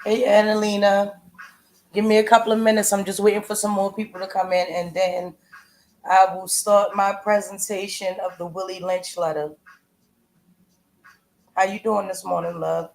Hey, Annalena. Give me a couple of minutes. I'm just waiting for some more people to come in, and then I will start my presentation of the Willie Lynch letter. How you doing this morning, love?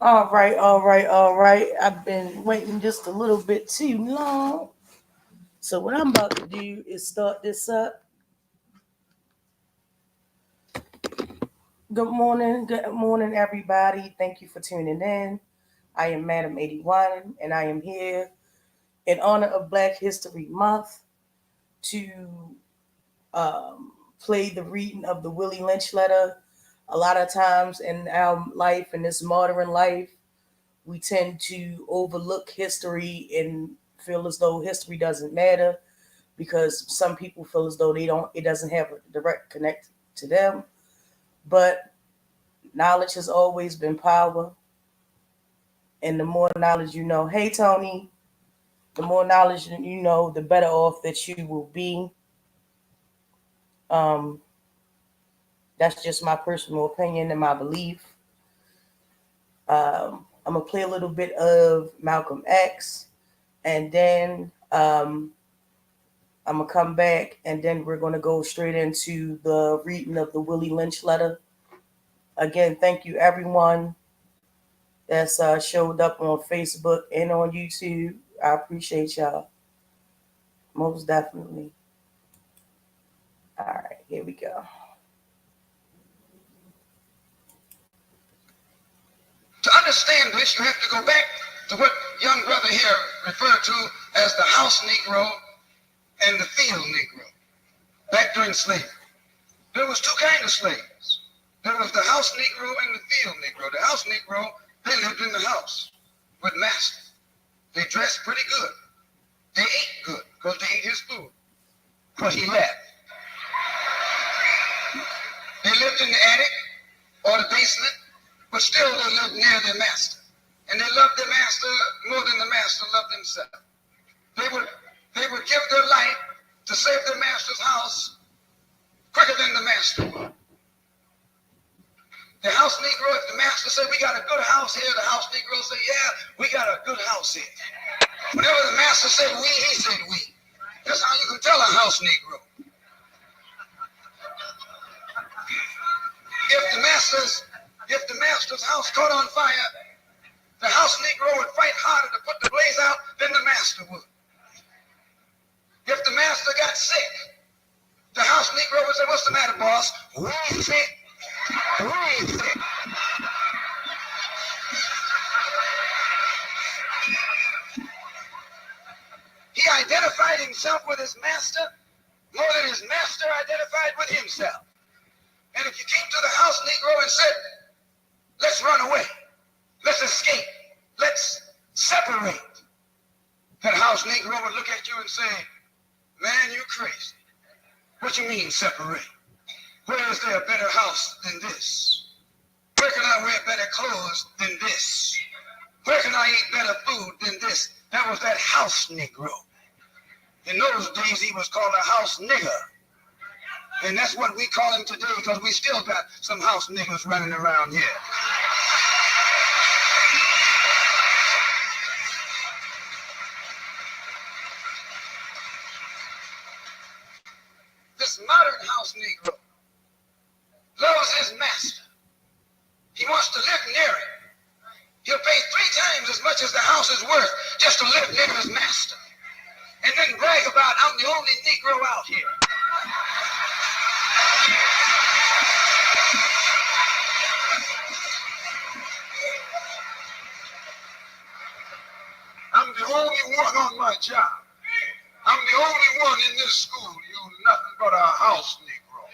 All right, all right, all right. I've been waiting just a little bit too long. So what I'm about to do is start this up. Good morning, everybody. Thank you for tuning in. I am Madam 81, and I am here in honor of Black History Month to play the reading of the Willie Lynch letter. A lot of times in our life, in this modern life, we tend to overlook history and feel as though history doesn't matter because some people feel as though it doesn't have a direct connect to them. But knowledge has always been power, and the more knowledge you know, hey Tony, the more knowledge you know, the better off that you will be. Um, that's just my personal opinion and my belief. I'm gonna play a little bit of Malcolm X, and then I'm gonna come back, and then we're gonna go straight into the reading of the Willie Lynch letter. Again, thank you everyone that's showed up on Facebook and on YouTube. I appreciate y'all most definitely. All right, here we go. To understand this, you have to go back to what young brother here referred to as the house Negro and the field Negro. Back during slavery, there was two kinds of slaves. There was the house Negro and the field Negro. The house Negro, they lived in the house with master. They dressed pretty good. They ate good because they ate his food. Because he left. They lived in the attic or the basement, but still they lived near their master. And they loved their master more than the master loved himself. They would give their life to save their master's house quicker than the master would. The house Negro, if the master said, we got a good house here, the house Negro said, yeah, we got a good house here. Whenever the master said we, he said we. That's how you can tell a house Negro. If If the master's house caught on fire, the house Negro would fight harder to put the blaze out than the master would. If the master got sick, the house Negro would say, "What's the matter, boss?" "We sick. We sick." He identified himself with his master more than his master identified with himself. And if you came to the house Negro and said, "Let's run away, let's escape, let's separate," that house Negro would look at you and say, "Man, you crazy. What you mean separate? Where is there a better house than this? Where can I wear better clothes than this? Where can I eat better food than this?" That was that house Negro. In those days, he was called a house nigger. And that's what we call him today, because we still got some house niggers running around here. This modern house Negro loves his master. He wants to live near it. He'll pay 3 times as much as the house is worth just to live near his master. And then brag about, "I'm the only Negro out here." "I'm the only one on my job. I'm the only one in this school. You nothing but a house Negro."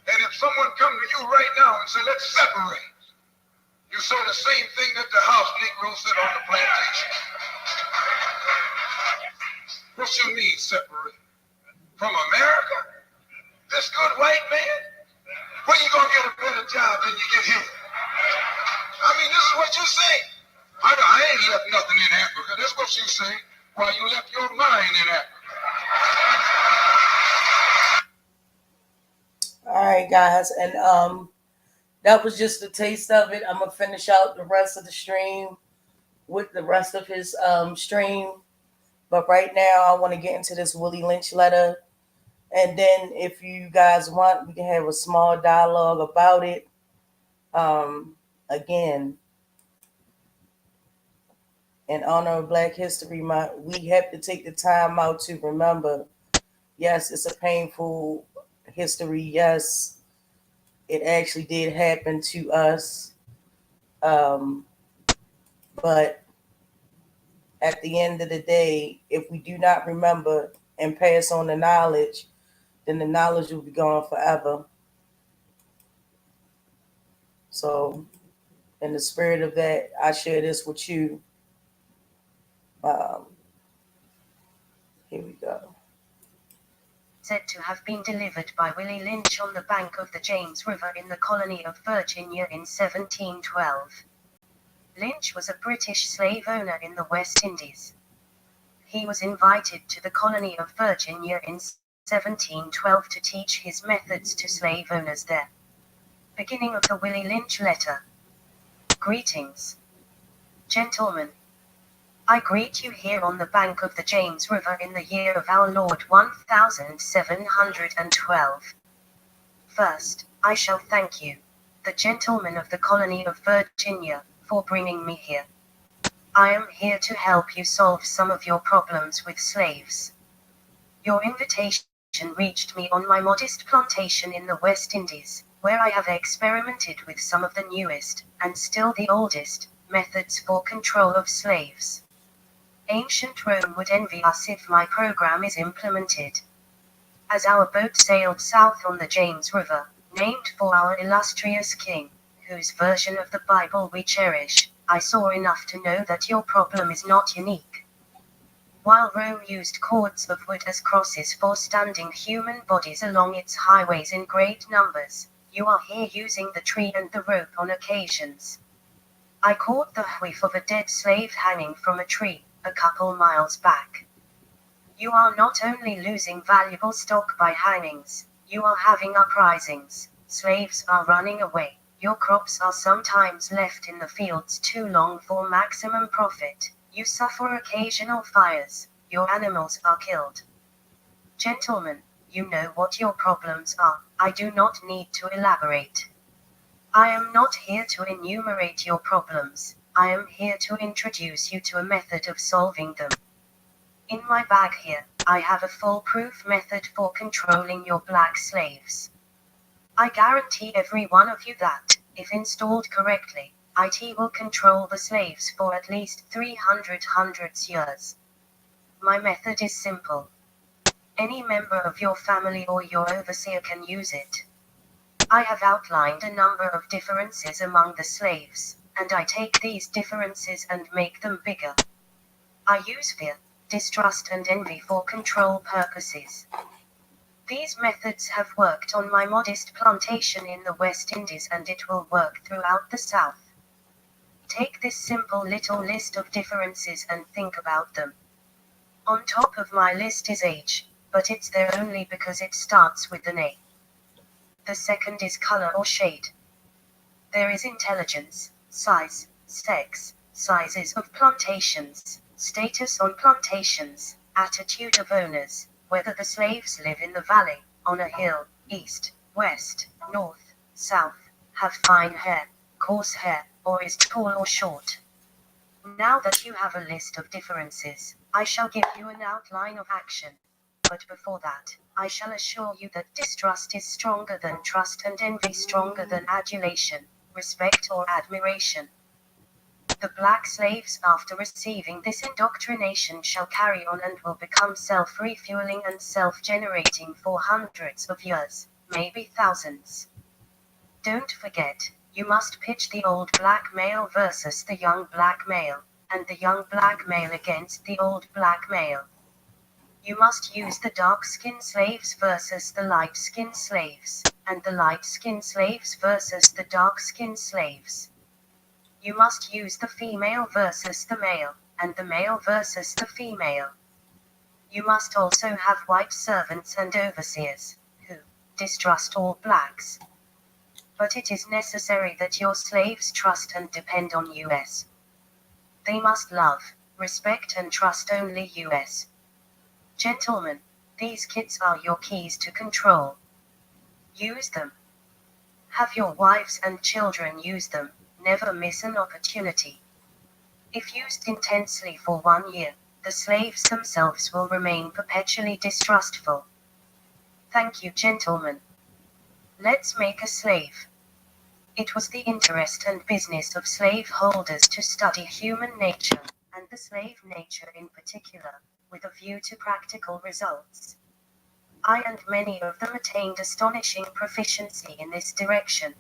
And if someone come to you right now and say, "Let's separate," you say the same thing that the house Negro said on the plantation. "What you mean separate? From America? This good white man? When you gonna get a better job than you get here?" I mean, this is what you say. I ain't left nothing in Africa. That's what you say. Why, you left your mind in Africa. All right, guys, and that was just a taste of it. I'm gonna finish out the rest of the stream with the rest of his stream, but right now I want to get into this Willie Lynch letter, and then if you guys want, we can have a small dialogue about it. Again, in honor of Black History Month, we have to take the time out to remember. Yes, it's a painful history. Yes, it actually did happen to us. But at the end of the day, if we do not remember and pass on the knowledge, then the knowledge will be gone forever. So, in the spirit of that, I share this with you. Here we go. Said to have been delivered by Willie Lynch on the bank of the James River in the colony of Virginia in 1712. Lynch was a British slave owner in the West Indies. He was invited to the colony of Virginia in 1712 to teach his methods to slave owners there. Beginning of the Willie Lynch letter. Greetings. Gentlemen. I greet you here on the bank of the James River in the year of our Lord 1712. First, I shall thank you, the gentlemen of the colony of Virginia, for bringing me here. I am here to help you solve some of your problems with slaves. Your invitation reached me on my modest plantation in the West Indies, where I have experimented with some of the newest, and still the oldest, methods for control of slaves. Ancient Rome would envy us if my program is implemented. As our boat sailed south on the James River, named for our illustrious king, whose version of the Bible we cherish, I saw enough to know that your problem is not unique. While Rome used cords of wood as crosses for standing human bodies along its highways in great numbers, you are here using the tree and the rope on occasions. I caught the whiff of a dead slave hanging from a tree, a couple miles back. You are not only losing valuable stock by hangings, you are having uprisings, slaves are running away, your crops are sometimes left in the fields too long for maximum profit, you suffer occasional fires, your animals are killed. Gentlemen, You know what your problems are. I do not need to elaborate. I am not here to enumerate your problems. I am here to introduce you to a method of solving them. In my bag here, I have a foolproof method for controlling your black slaves. I guarantee every one of you that, if installed correctly, IT will control the slaves for at least 300 years. My method is simple. Any member of your family or your overseer can use it. I have outlined a number of differences among the slaves, and I take these differences and make them bigger. I use fear, distrust and envy for control purposes. These methods have worked on my modest plantation in the West Indies and it will work throughout the South. Take this simple little list of differences and think about them. On top of my list is age, but it's there only because it starts with an A. The second is color or shade. There is intelligence, size, sex, sizes of plantations, status on plantations, attitude of owners, whether the slaves live in the valley, on a hill, east, west, north, south, have fine hair, coarse hair, or is tall or short. Now that you have a list of differences, I shall give you an outline of action. But before that, I shall assure you that distrust is stronger than trust and envy stronger than adulation, respect or admiration. The black slaves after receiving this indoctrination shall carry on and will become self-refueling and self-generating for hundreds of years, maybe thousands. Don't forget, you must pitch the old black male versus the young black male, and the young black male against the old black male. You must use the dark-skinned slaves versus the light-skinned slaves, and the light-skinned slaves versus the dark-skinned slaves. You must use the female versus the male, and the male versus the female. You must also have white servants and overseers, who distrust all blacks. But it is necessary that your slaves trust and depend on us. They must love, respect and trust only us. Gentlemen, these kids are your keys to control. Use them. Have your wives and children use them, never miss an opportunity. If used intensely for 1 year, the slaves themselves will remain perpetually distrustful. Thank you, gentlemen. Let's make a slave. It was the interest and business of slaveholders to study human nature, and the slave nature in particular, with a view to practical results. I and many of them attained astonishing proficiency in this direction.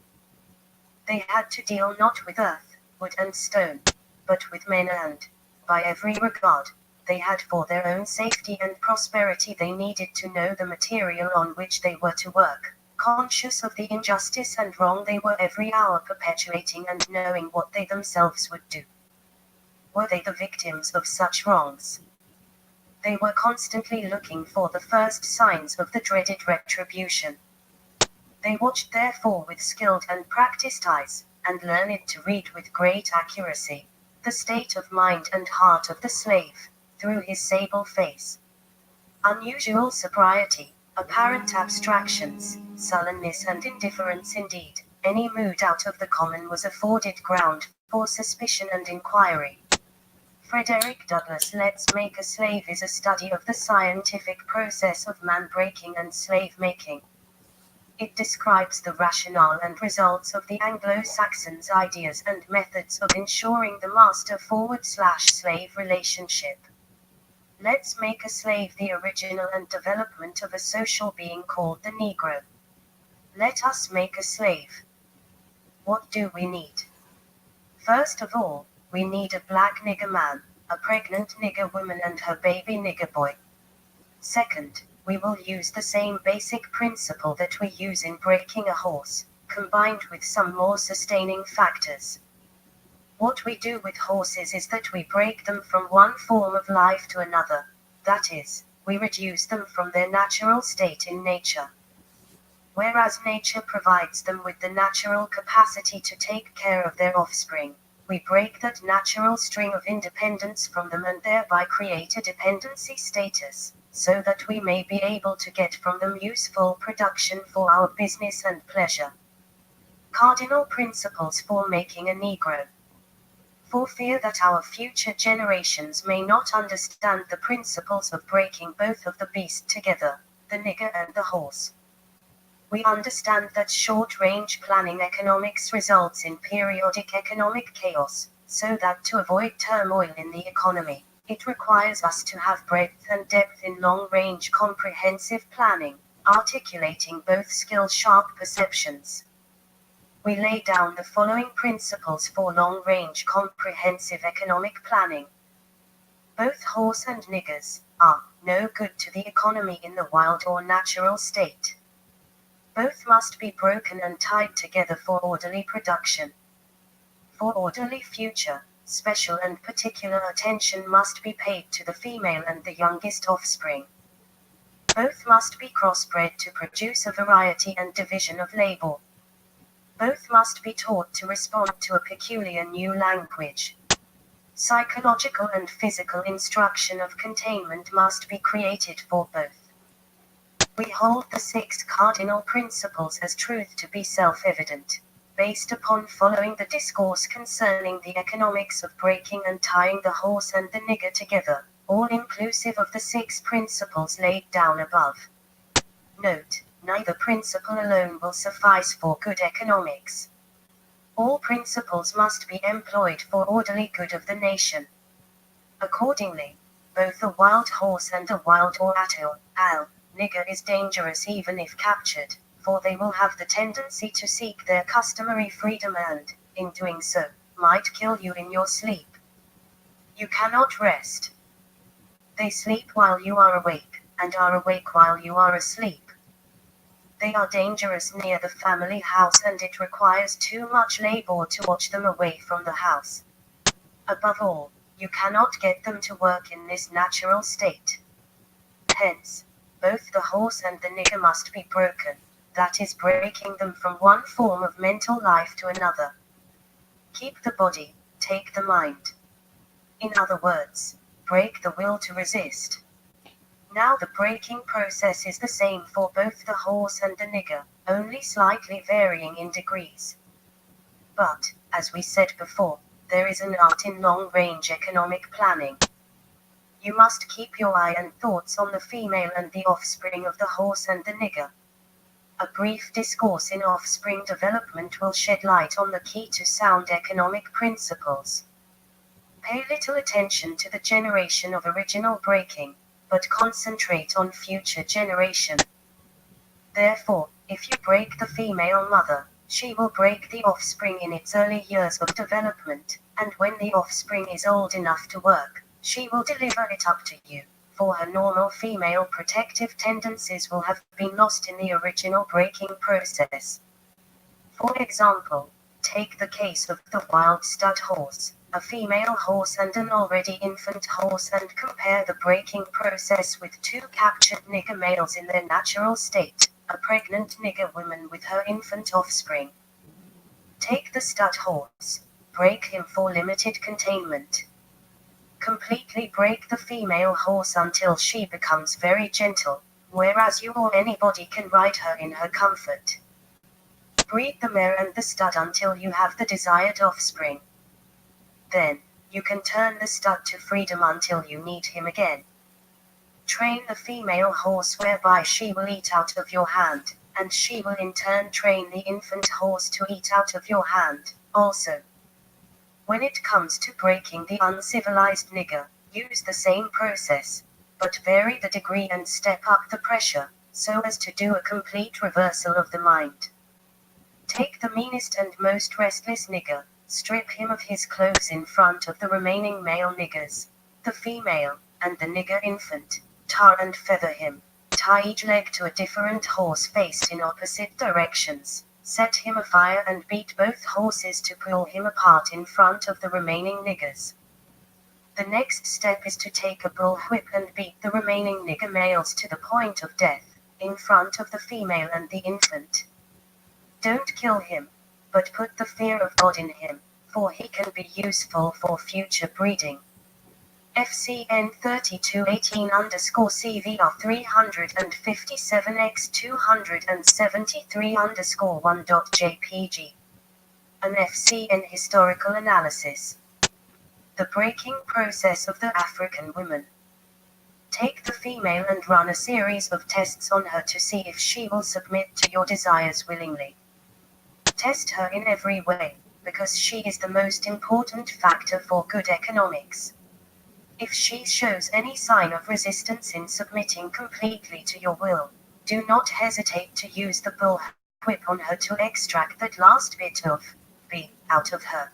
They had to deal not with earth, wood and stone, but with men and, by every regard, they had for their own safety and prosperity they needed to know the material on which they were to work, conscious of the injustice and wrong they were every hour perpetuating and knowing what they themselves would do. Were they the victims of such wrongs? They were constantly looking for the first signs of the dreaded retribution. They watched therefore with skilled and practiced eyes, and learned to read with great accuracy, the state of mind and heart of the slave, through his sable face. Unusual sobriety, apparent abstractions, sullenness and indifference indeed, any mood out of the common was afforded ground for suspicion and inquiry. Frederick Douglass' Let's Make a Slave is a study of the scientific process of man-breaking and slave-making. It describes the rationale and results of the Anglo-Saxons' ideas and methods of ensuring the master/slave relationship. Let's make a slave the original and development of a social being called the Negro. Let us make a slave. What do we need? First of all, we need a black nigger man, a pregnant nigger woman and her baby nigger boy. Second, we will use the same basic principle that we use in breaking a horse, combined with some more sustaining factors. What we do with horses is that we break them from one form of life to another, that is, we reduce them from their natural state in nature. Whereas nature provides them with the natural capacity to take care of their offspring, we break that natural string of independence from them and thereby create a dependency status, so that we may be able to get from them useful production for our business and pleasure. Cardinal principles for making a Negro. For fear that our future generations may not understand the principles of breaking both of the beast together, the nigger and the horse. We understand that short-range planning economics results in periodic economic chaos, so that to avoid turmoil in the economy, it requires us to have breadth and depth in long-range comprehensive planning, articulating both skill-sharp perceptions. We lay down the following principles for long-range comprehensive economic planning. Both horse and niggers are no good to the economy in the wild or natural state. Both must be broken and tied together for orderly production. For orderly future, special and particular attention must be paid to the female and the youngest offspring. Both must be crossbred to produce a variety and division of labor. Both must be taught to respond to a peculiar new language. Psychological and physical instruction of containment must be created for both. We hold the 6 cardinal principles as truth to be self-evident, based upon following the discourse concerning the economics of breaking and tying the horse and the nigger together, all inclusive of the 6 principles laid down above. Note, neither principle alone will suffice for good economics. All principles must be employed for orderly good of the nation. Accordingly, both a wild horse and a wild or nigger is dangerous even if captured, for they will have the tendency to seek their customary freedom and, in doing so, might kill you in your sleep. You cannot rest. They sleep while you are awake, and are awake while you are asleep. They are dangerous near the family house, and it requires too much labor to watch them away from the house. Above all, you cannot get them to work in this natural state. Hence, both the horse and the nigger must be broken, that is, breaking them from one form of mental life to another. Keep the body, take the mind. In other words, break the will to resist. Now the breaking process is the same for both the horse and the nigger, only slightly varying in degrees. But, as we said before, there is an art in long-range economic planning. You must keep your eye and thoughts on the female and the offspring of the horse and the nigger. A brief discourse in offspring development will shed light on the key to sound economic principles. Pay little attention to the generation of original breaking, but concentrate on future generation. Therefore, if you break the female mother, she will break the offspring in its early years of development, and when the offspring is old enough to work, she will deliver it up to you, for her normal female protective tendencies will have been lost in the original breaking process. For example, take the case of the wild stud horse, a female horse and an already infant horse, and compare the breaking process with 2 captured nigger males in their natural state, a pregnant nigger woman with her infant offspring. Take the stud horse, break him for limited containment. Completely break the female horse until she becomes very gentle, whereas you or anybody can ride her in her comfort. Breed the mare and the stud until you have the desired offspring. Then, you can turn the stud to freedom until you need him again. Train the female horse whereby she will eat out of your hand, and she will in turn train the infant horse to eat out of your hand, also. When it comes to breaking the uncivilized nigger, use the same process, but vary the degree and step up the pressure, so as to do a complete reversal of the mind. Take the meanest and most restless nigger, strip him of his clothes in front of the remaining male niggers, the female, and the nigger infant, tar and feather him, tie each leg to a different horse faced in opposite directions. Set him afire and beat both horses to pull him apart in front of the remaining niggers. The next step is to take a bullwhip and beat the remaining nigger males to the point of death, in front of the female and the infant. Don't kill him, but put the fear of God in him, for he can be useful for future breeding. FCN 3218_CVR 357x273_1.jpg. An FCN historical analysis. The breaking process of the African woman. Take the female and run a series of tests on her to see if she will submit to your desires willingly. Test her in every way, because she is the most important factor for good economics. If she shows any sign of resistance in submitting completely to your will, do not hesitate to use the bullwhip on her to extract that last bit of B out of her.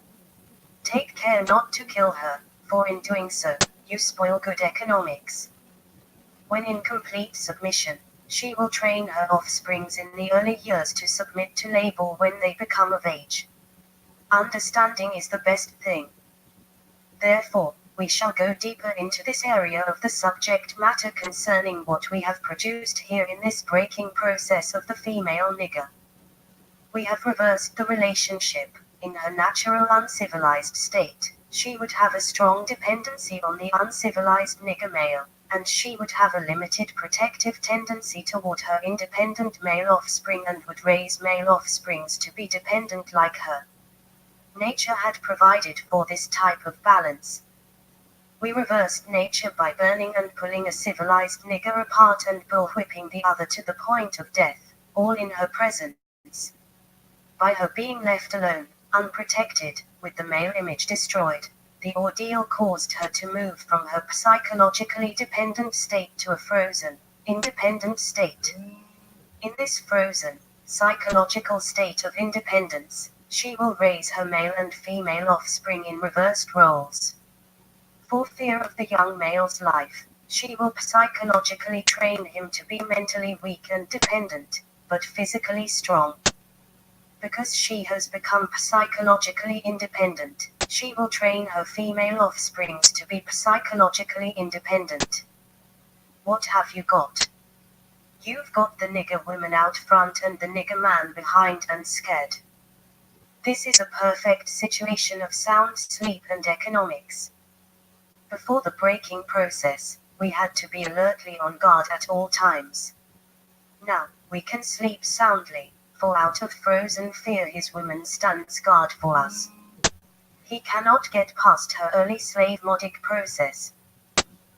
Take care not to kill her, for in doing so, you spoil good economics. When in complete submission, she will train her offsprings in the early years to submit to labor when they become of age. Understanding is the best thing. Therefore, we shall go deeper into this area of the subject matter concerning what we have produced here in this breaking process of the female nigger. We have reversed the relationship. In her natural uncivilized state, she would have a strong dependency on the uncivilized nigger male, and she would have a limited protective tendency toward her independent male offspring and would raise male offsprings to be dependent like her. Nature had provided for this type of balance. We reversed nature by burning and pulling a civilized nigger apart and bullwhipping the other to the point of death, all in her presence. By her being left alone, unprotected, with the male image destroyed, the ordeal caused her to move from her psychologically dependent state to a frozen, independent state. In this frozen, psychological state of independence, she will raise her male and female offspring in reversed roles. For fear of the young male's life, she will psychologically train him to be mentally weak and dependent, but physically strong. Because she has become psychologically independent, she will train her female offsprings to be psychologically independent. What have you got? You've got the nigger woman out front and the nigger man behind and scared. This is a perfect situation of sound sleep and economics. Before the breaking process, we had to be alertly on guard at all times. Now, we can sleep soundly, for out of frozen fear his woman stands guard for us. He cannot get past her early slave modic process.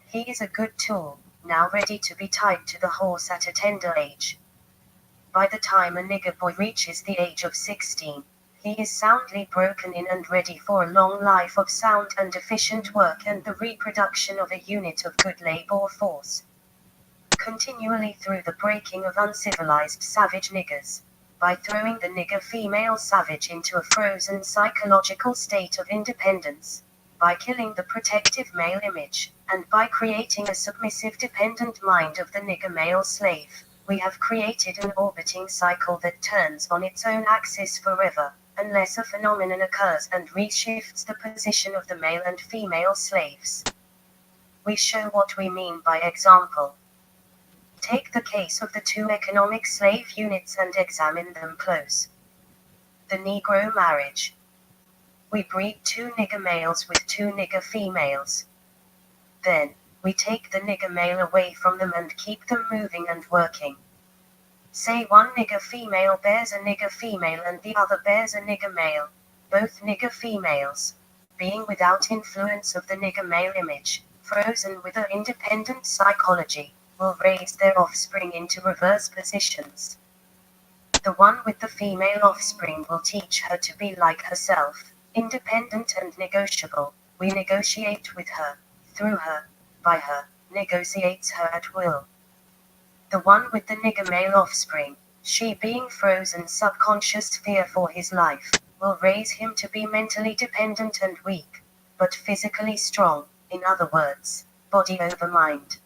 He is a good tool, now ready to be tied to the horse at a tender age. By the time a nigger boy reaches the age of 16, he is soundly broken in and ready for a long life of sound and efficient work and the reproduction of a unit of good labor force. Continually through the breaking of uncivilized savage niggers, by throwing the nigger female savage into a frozen psychological state of independence, by killing the protective male image, and by creating a submissive dependent mind of the nigger male slave, we have created an orbiting cycle that turns on its own axis forever, unless a phenomenon occurs and reshifts the position of the male and female slaves. We show what we mean by example. Take the case of the two economic slave units and examine them close. The Negro marriage. We breed two nigger males with two nigger females. Then, we take the nigger male away from them and keep them moving and working. Say one nigger female bears a nigger female and the other bears a nigger male, both nigger females, being without influence of the nigger male image, frozen with their independent psychology, will raise their offspring into reverse positions. The one with the female offspring will teach her to be like herself, independent and negotiable. We negotiate with her, through her, by her, negotiates her at will. The one with the nigger male offspring, she being frozen subconscious fear for his life, will raise him to be mentally dependent and weak, but physically strong, in other words, body over mind.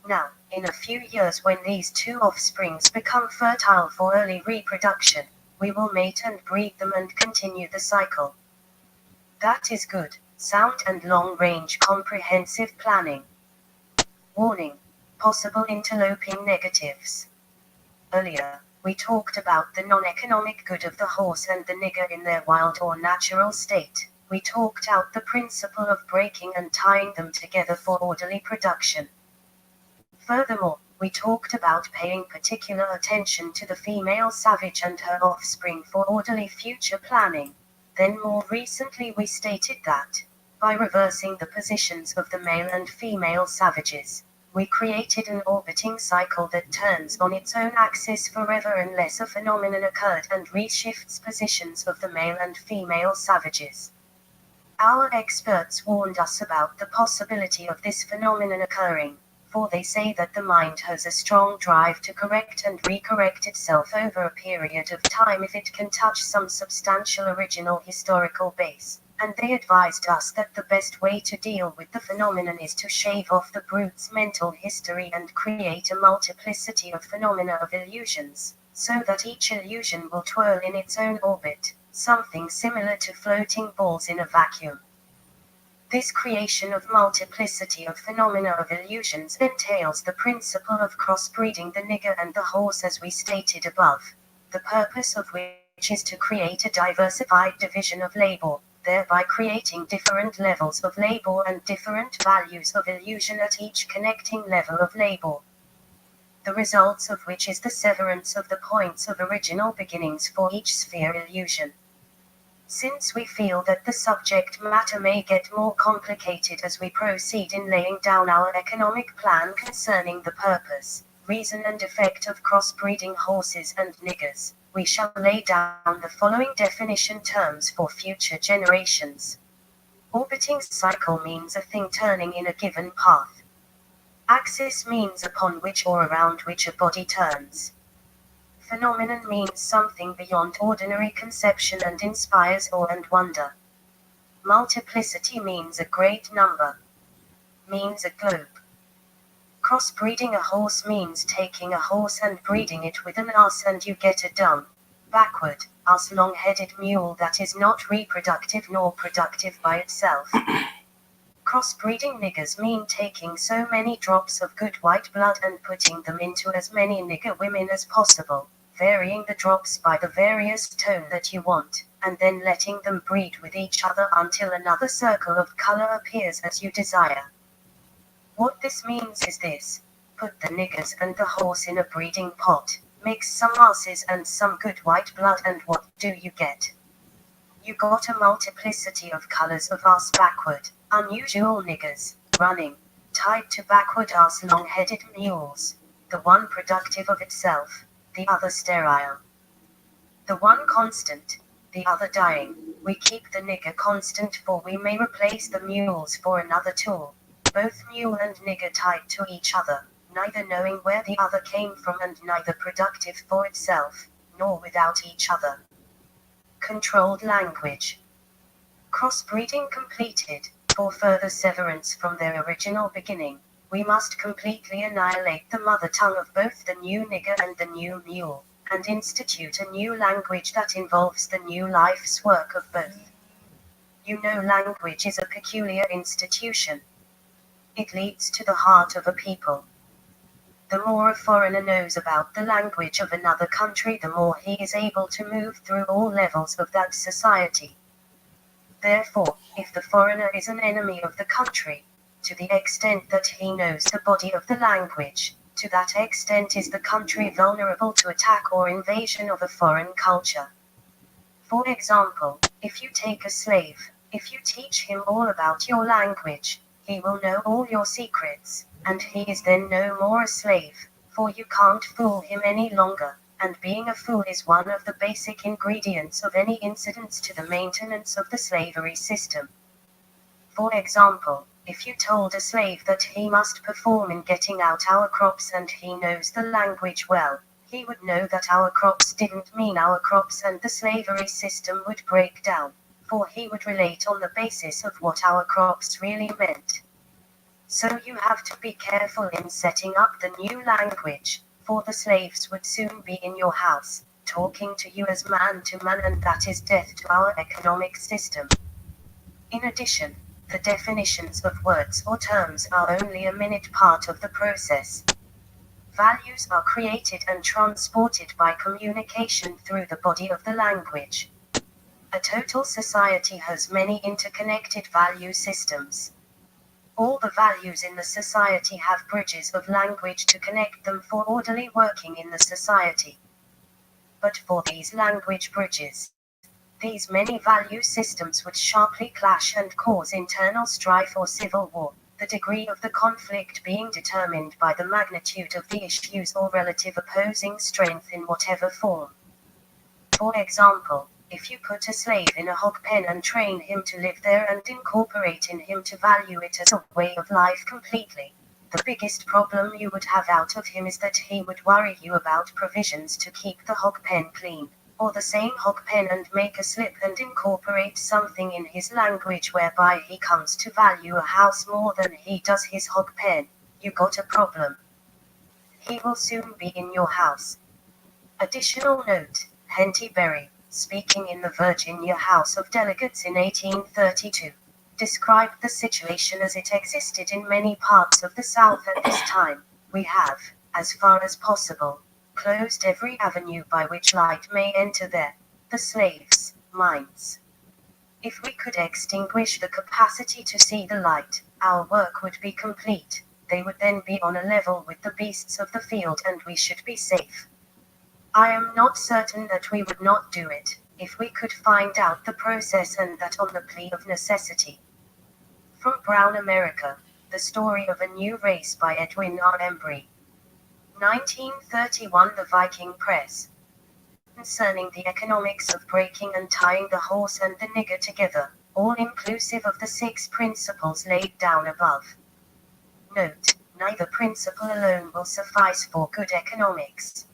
Now, in a few years when these two offsprings become fertile for early reproduction, we will mate and breed them and continue the cycle. That is good, sound and long-range comprehensive planning. Warning: possible interloping negatives. Earlier, we talked about the non-economic good of the horse and the nigger in their wild or natural state, we talked out the principle of breaking and tying them together for orderly production. Furthermore, we talked about paying particular attention to the female savage and her offspring for orderly future planning. Then more recently we stated that, by reversing the positions of the male and female savages, we created an orbiting cycle that turns on its own axis forever unless a phenomenon occurred and reshifts positions of the male and female savages. Our experts warned us about the possibility of this phenomenon occurring, for they say that the mind has a strong drive to correct and recorrect itself over a period of time if it can touch some substantial original historical base, and they advised us that the best way to deal with the phenomenon is to shave off the brute's mental history and create a multiplicity of phenomena of illusions, so that each illusion will twirl in its own orbit, something similar to floating balls in a vacuum. This creation of multiplicity of phenomena of illusions entails the principle of crossbreeding the nigger and the horse as we stated above, the purpose of which is to create a diversified division of labor, thereby creating different levels of labor and different values of illusion at each connecting level of labor. The results of which is the severance of the points of original beginnings for each sphere illusion. Since we feel that the subject matter may get more complicated as we proceed in laying down our economic plan concerning the purpose, reason and effect of crossbreeding horses and niggers, we shall lay down the following definition terms for future generations. Orbiting cycle means a thing turning in a given path. Axis means upon which or around which a body turns. Phenomenon means something beyond ordinary conception and inspires awe and wonder. Multiplicity means a great number. Means a globe. Crossbreeding a horse means taking a horse and breeding it with an ass and you get a dumb, backward, ass long-headed mule that is not reproductive nor productive by itself. Crossbreeding niggers mean taking so many drops of good white blood and putting them into as many nigger women as possible, varying the drops by the various tone that you want, and then letting them breed with each other until another circle of color appears as you desire. What this means is this: put the niggers and the horse in a breeding pot, mix some asses and some good white blood, and what do you get? You got a multiplicity of colors of ass backward, unusual niggers, running, tied to backward ass long-headed mules, the one productive of itself, the other sterile. The one constant, the other dying. We keep the nigger constant for we may replace the mules for another tool, both mule and nigger tied to each other, neither knowing where the other came from and neither productive for itself, nor without each other. Controlled language. Crossbreeding completed. For further severance from their original beginning, we must completely annihilate the mother tongue of both the new nigger and the new mule, and institute a new language that involves the new life's work of both. You know, language is a peculiar institution. It leads to the heart of a people. The more a foreigner knows about the language of another country, the more he is able to move through all levels of that society. Therefore, if the foreigner is an enemy of the country, to the extent that he knows the body of the language, to that extent is the country vulnerable to attack or invasion of a foreign culture. For example, if you take a slave, if you teach him all about your language, he will know all your secrets, and he is then no more a slave, for you can't fool him any longer. And being a fool is one of the basic ingredients of any incidents to the maintenance of the slavery system. For example, if you told a slave that he must perform in getting out our crops and he knows the language well, he would know that our crops didn't mean our crops and the slavery system would break down, for he would relate on the basis of what our crops really meant. So you have to be careful in setting up the new language, for the slaves would soon be in your house, talking to you as man to man, and that is death to our economic system. In addition, the definitions of words or terms are only a minute part of the process. Values are created and transported by communication through the body of the language. A total society has many interconnected value systems. All the values in the society have bridges of language to connect them for orderly working in the society. But for these language bridges, these many value systems would sharply clash and cause internal strife or civil war, the degree of the conflict being determined by the magnitude of the issues or relative opposing strength in whatever form. For example, if you put a slave in a hog pen and train him to live there and incorporate in him to value it as a way of life completely, the biggest problem you would have out of him is that he would worry you about provisions to keep the hog pen clean, or the same hog pen and make a slip and incorporate something in his language whereby he comes to value a house more than he does his hog pen. You got a problem. He will soon be in your house. Additional note, Henty Berry, speaking in the Virginia House of Delegates in 1832, described the situation as it existed in many parts of the South at this time. We have, as far as possible, closed every avenue by which light may enter there, the slaves' minds. If we could extinguish the capacity to see the light, our work would be complete. They would then be on a level with the beasts of the field and we should be safe. I am not certain that we would not do it, if we could find out the process and that on the plea of necessity. From Brown America, The Story of a New Race by Edwin R. Embry. 1931 The Viking Press. Concerning the economics of breaking and tying the horse and the nigger together, all inclusive of the 6 principles laid down above. Note, neither principle alone will suffice for good economics.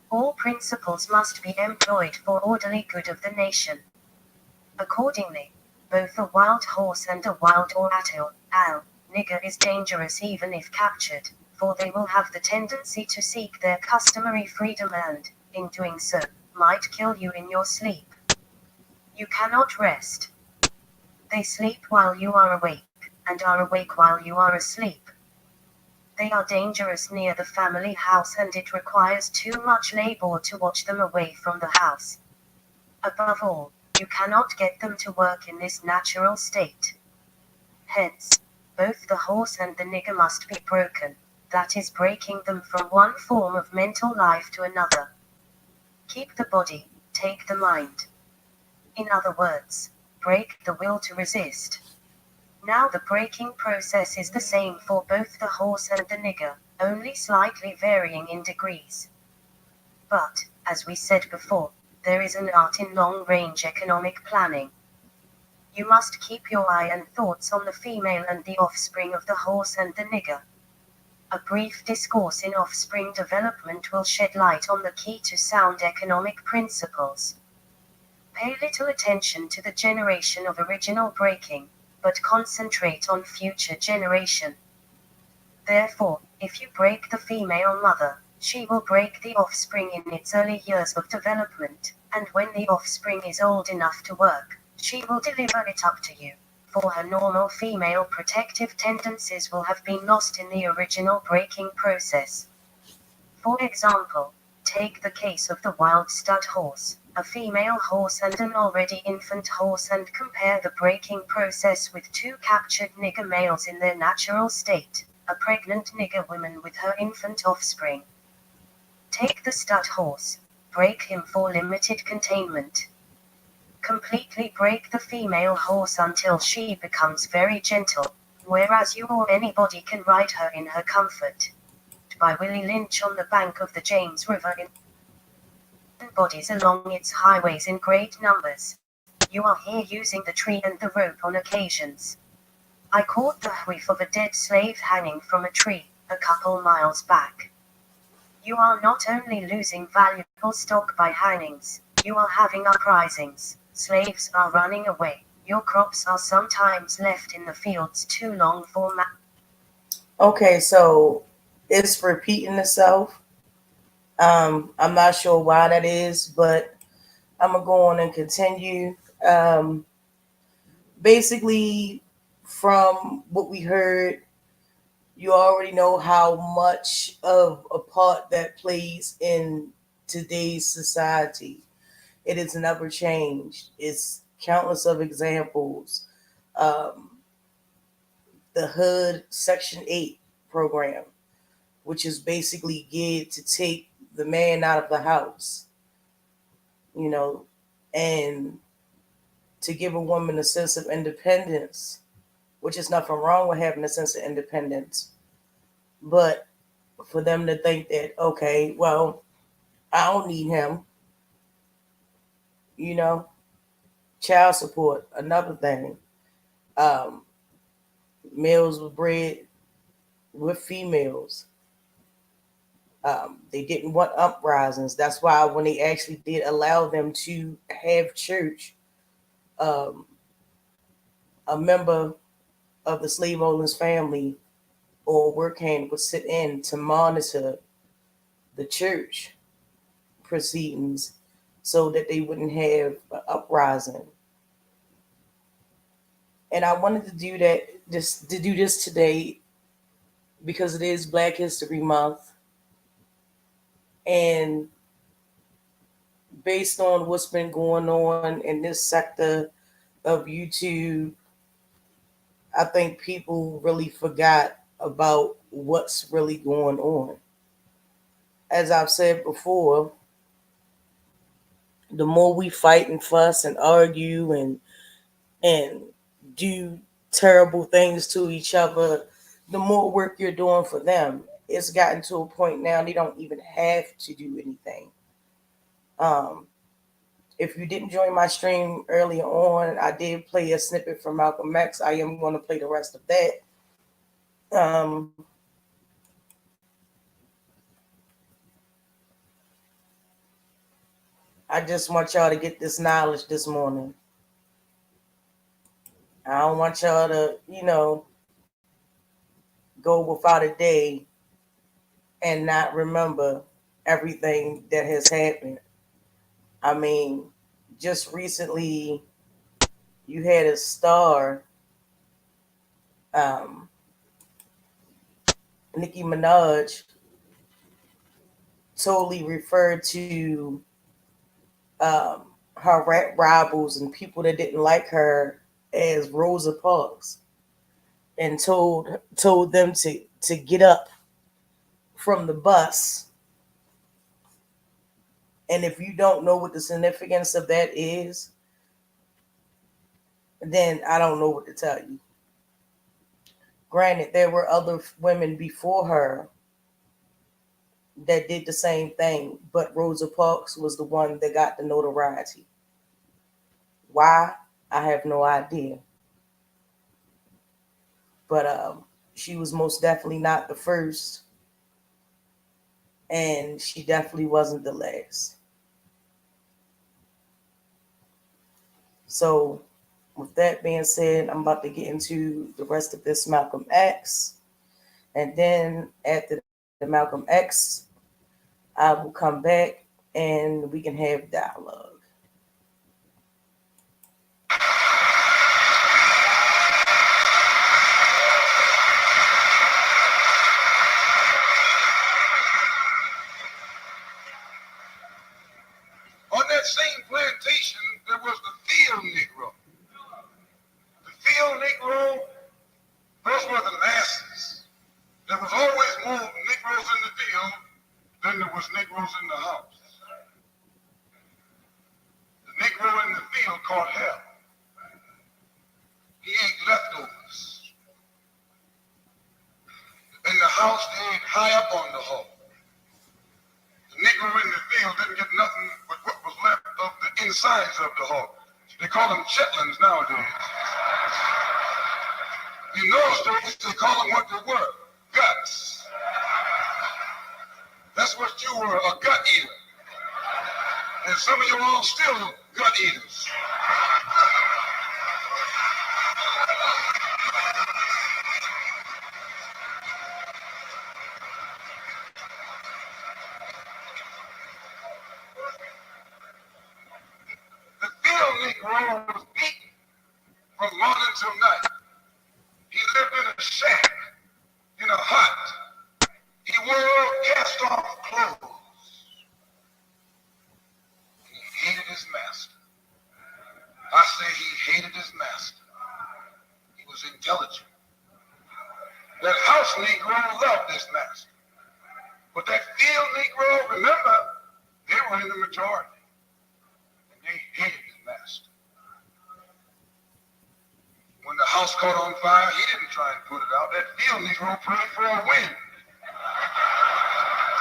All principles must be employed for orderly good of the nation. Accordingly, both a wild horse and a wild or nigger is dangerous even if captured, for they will have the tendency to seek their customary freedom and, in doing so, might kill you in your sleep. You cannot rest. They sleep while you are awake, and are awake while you are asleep. They are dangerous near the family house and it requires too much labor to watch them away from the house. Above all, you cannot get them to work in this natural state. Hence, both the horse and the nigger must be broken, that is breaking them from one form of mental life to another. Keep the body, take the mind. In other words, break the will to resist. Now the breaking process is the same for both the horse and the nigger, only slightly varying in degrees. But, as we said before, there is an art in long-range economic planning. You must keep your eye and thoughts on the female and the offspring of the horse and the nigger. A brief discourse in offspring development will shed light on the key to sound economic principles. Pay little attention to the generation of original breaking, but concentrate on future generation. Therefore, if you break the female mother, she will break the offspring in its early years of development, and when the offspring is old enough to work, she will deliver it up to you, for her normal female protective tendencies will have been lost in the original breaking process. For example, take the case of the wild stud horse, a female horse and an already infant horse, and compare the breaking process with 2 captured nigger males in their natural state, a pregnant nigger woman with her infant offspring. Take the stud horse, break him for limited containment. Completely break the female horse until she becomes very gentle, whereas you or anybody can ride her in her comfort. By Willie Lynch on the bank of the James River in bodies along its highways in great numbers. You are here using the tree and the rope on occasions. I caught the whiff of a dead slave hanging from a tree, a couple miles back. You are not only losing valuable stock by hangings, you are having uprisings, slaves are running away, your crops are sometimes left in the fields too long for Okay, so it's repeating itself. I'm not sure why that is, but I'm gonna go on and continue. Basically, from what we heard, you already know how much of a part that plays in today's society. It has never changed. It's countless of examples. Um, the Hood Section 8 program, which is basically geared to take the man out of the house, you know, and to give a woman a sense of independence, which is nothing wrong with having a sense of independence. But for them to think that, okay, well, I don't need him, you know, child support, another thing. Um, Males were bred with females. They didn't want uprisings. That's why when they actually did allow them to have church, um, a member of the slave owner's family or work hand would sit in to monitor the church proceedings so that they wouldn't have an uprising. And I wanted to do that, just to do this today because it is Black History Month, and based on what's been going on in this sector of YouTube, I think people really forgot about what's really going on. As I've said before, the more we fight and fuss and argue and do terrible things to each other, the more work you're doing for them. It's gotten to a point now they don't even have to do anything. Um, if you didn't join my stream earlier on, I did play a snippet from Malcolm X. I am going to play the rest of that. I just want y'all to get this knowledge this morning. I don't want y'all to, go without a day and not remember everything that has happened. I mean, just recently you had a star, um, Nicki Minaj, totally referred to um, her rap rivals and people that didn't like her as Rosa Parks, and told them to get up from the bus. And if you don't know what the significance of that is, then I don't know what to tell you. Granted, there were other women before her that did the same thing, but Rosa Parks was the one that got the notoriety. Why? I have no idea. But she was most definitely not the first, and she definitely wasn't the last. So, with that being said, I'm about to get into the rest of this Malcolm X. And then after the Malcolm X, I will come back and we can have dialogue. On that same plantation, there was the field Negro. The field Negro, those were the masses. There was always more Negroes in the field than there was Negroes in the house. The Negro in the field caught hell. He ate leftovers. In the house, they ate high up on the hole. The Negro in the field didn't get nothing but what was left of the insides of the hole. They call them chitlins nowadays. In those days, they call them what they were, guts. That's what you were, a gut eater. And some of you all still gut eaters. The field Negro was beaten from morning till night. He lived in a shack, in a hut. He wore cast-off clothes. And he hated his master. loved this master. But that field Negro, remember, they were in the majority. And they hated the master. When the house caught on fire, he didn't try and put it out. That field Negro prayed for a wind,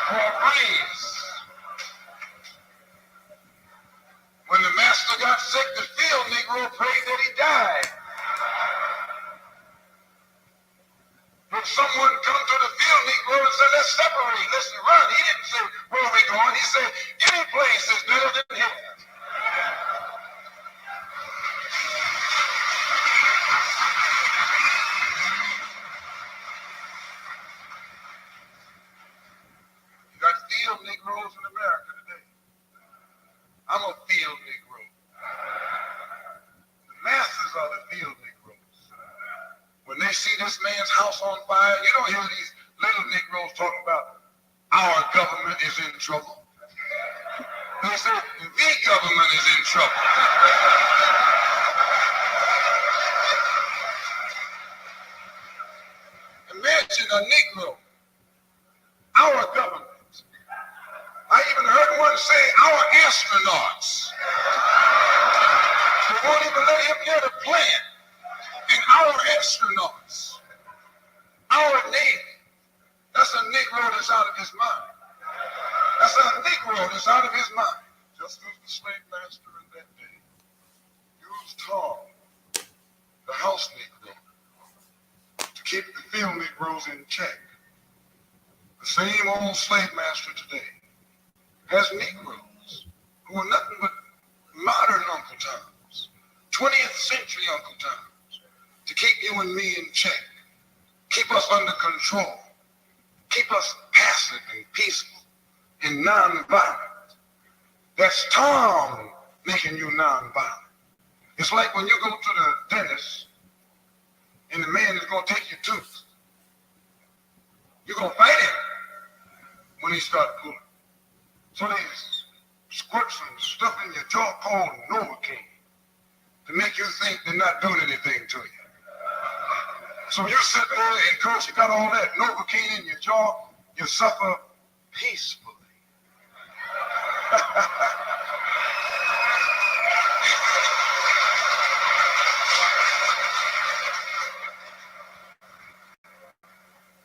for a breeze. When the master got sick, the field Negro prayed that he died. When someone come to the field Negro and said, let's separate, let's run, he didn't say, where are we going? He said, any place is better than here. You got field Negroes in America today. I'm a field Negro. The masses are the field Negroes. When they see this man's house on fire, you don't hear these little Negroes talking about our government is in trouble. They say the government is in trouble. Imagine a Negro, our government. I even heard one say our astronauts. They won't even let him near the plant. And our astronauts, our Navy, that's a Negro that's out of his mind. That's a Negro that's out of his mind. Just as the slave master in that day used Tom, the house Negro, to keep the field Negroes in check. The same old slave master today has Negroes who are nothing but modern Uncle Toms, 20th century Uncle Toms, to keep you and me in check, keep us under control, keep us passive and peaceful and non-violent. That's Tom making you non-violent. It's like when you go to the dentist and the man is going to take your tooth. You're going to fight him when he starts pulling. So they squirt some stuff in your jaw called Novocaine to make you think they're not doing anything to you. So you sit there and because you got all that Novocaine in your jaw, you suffer peacefully.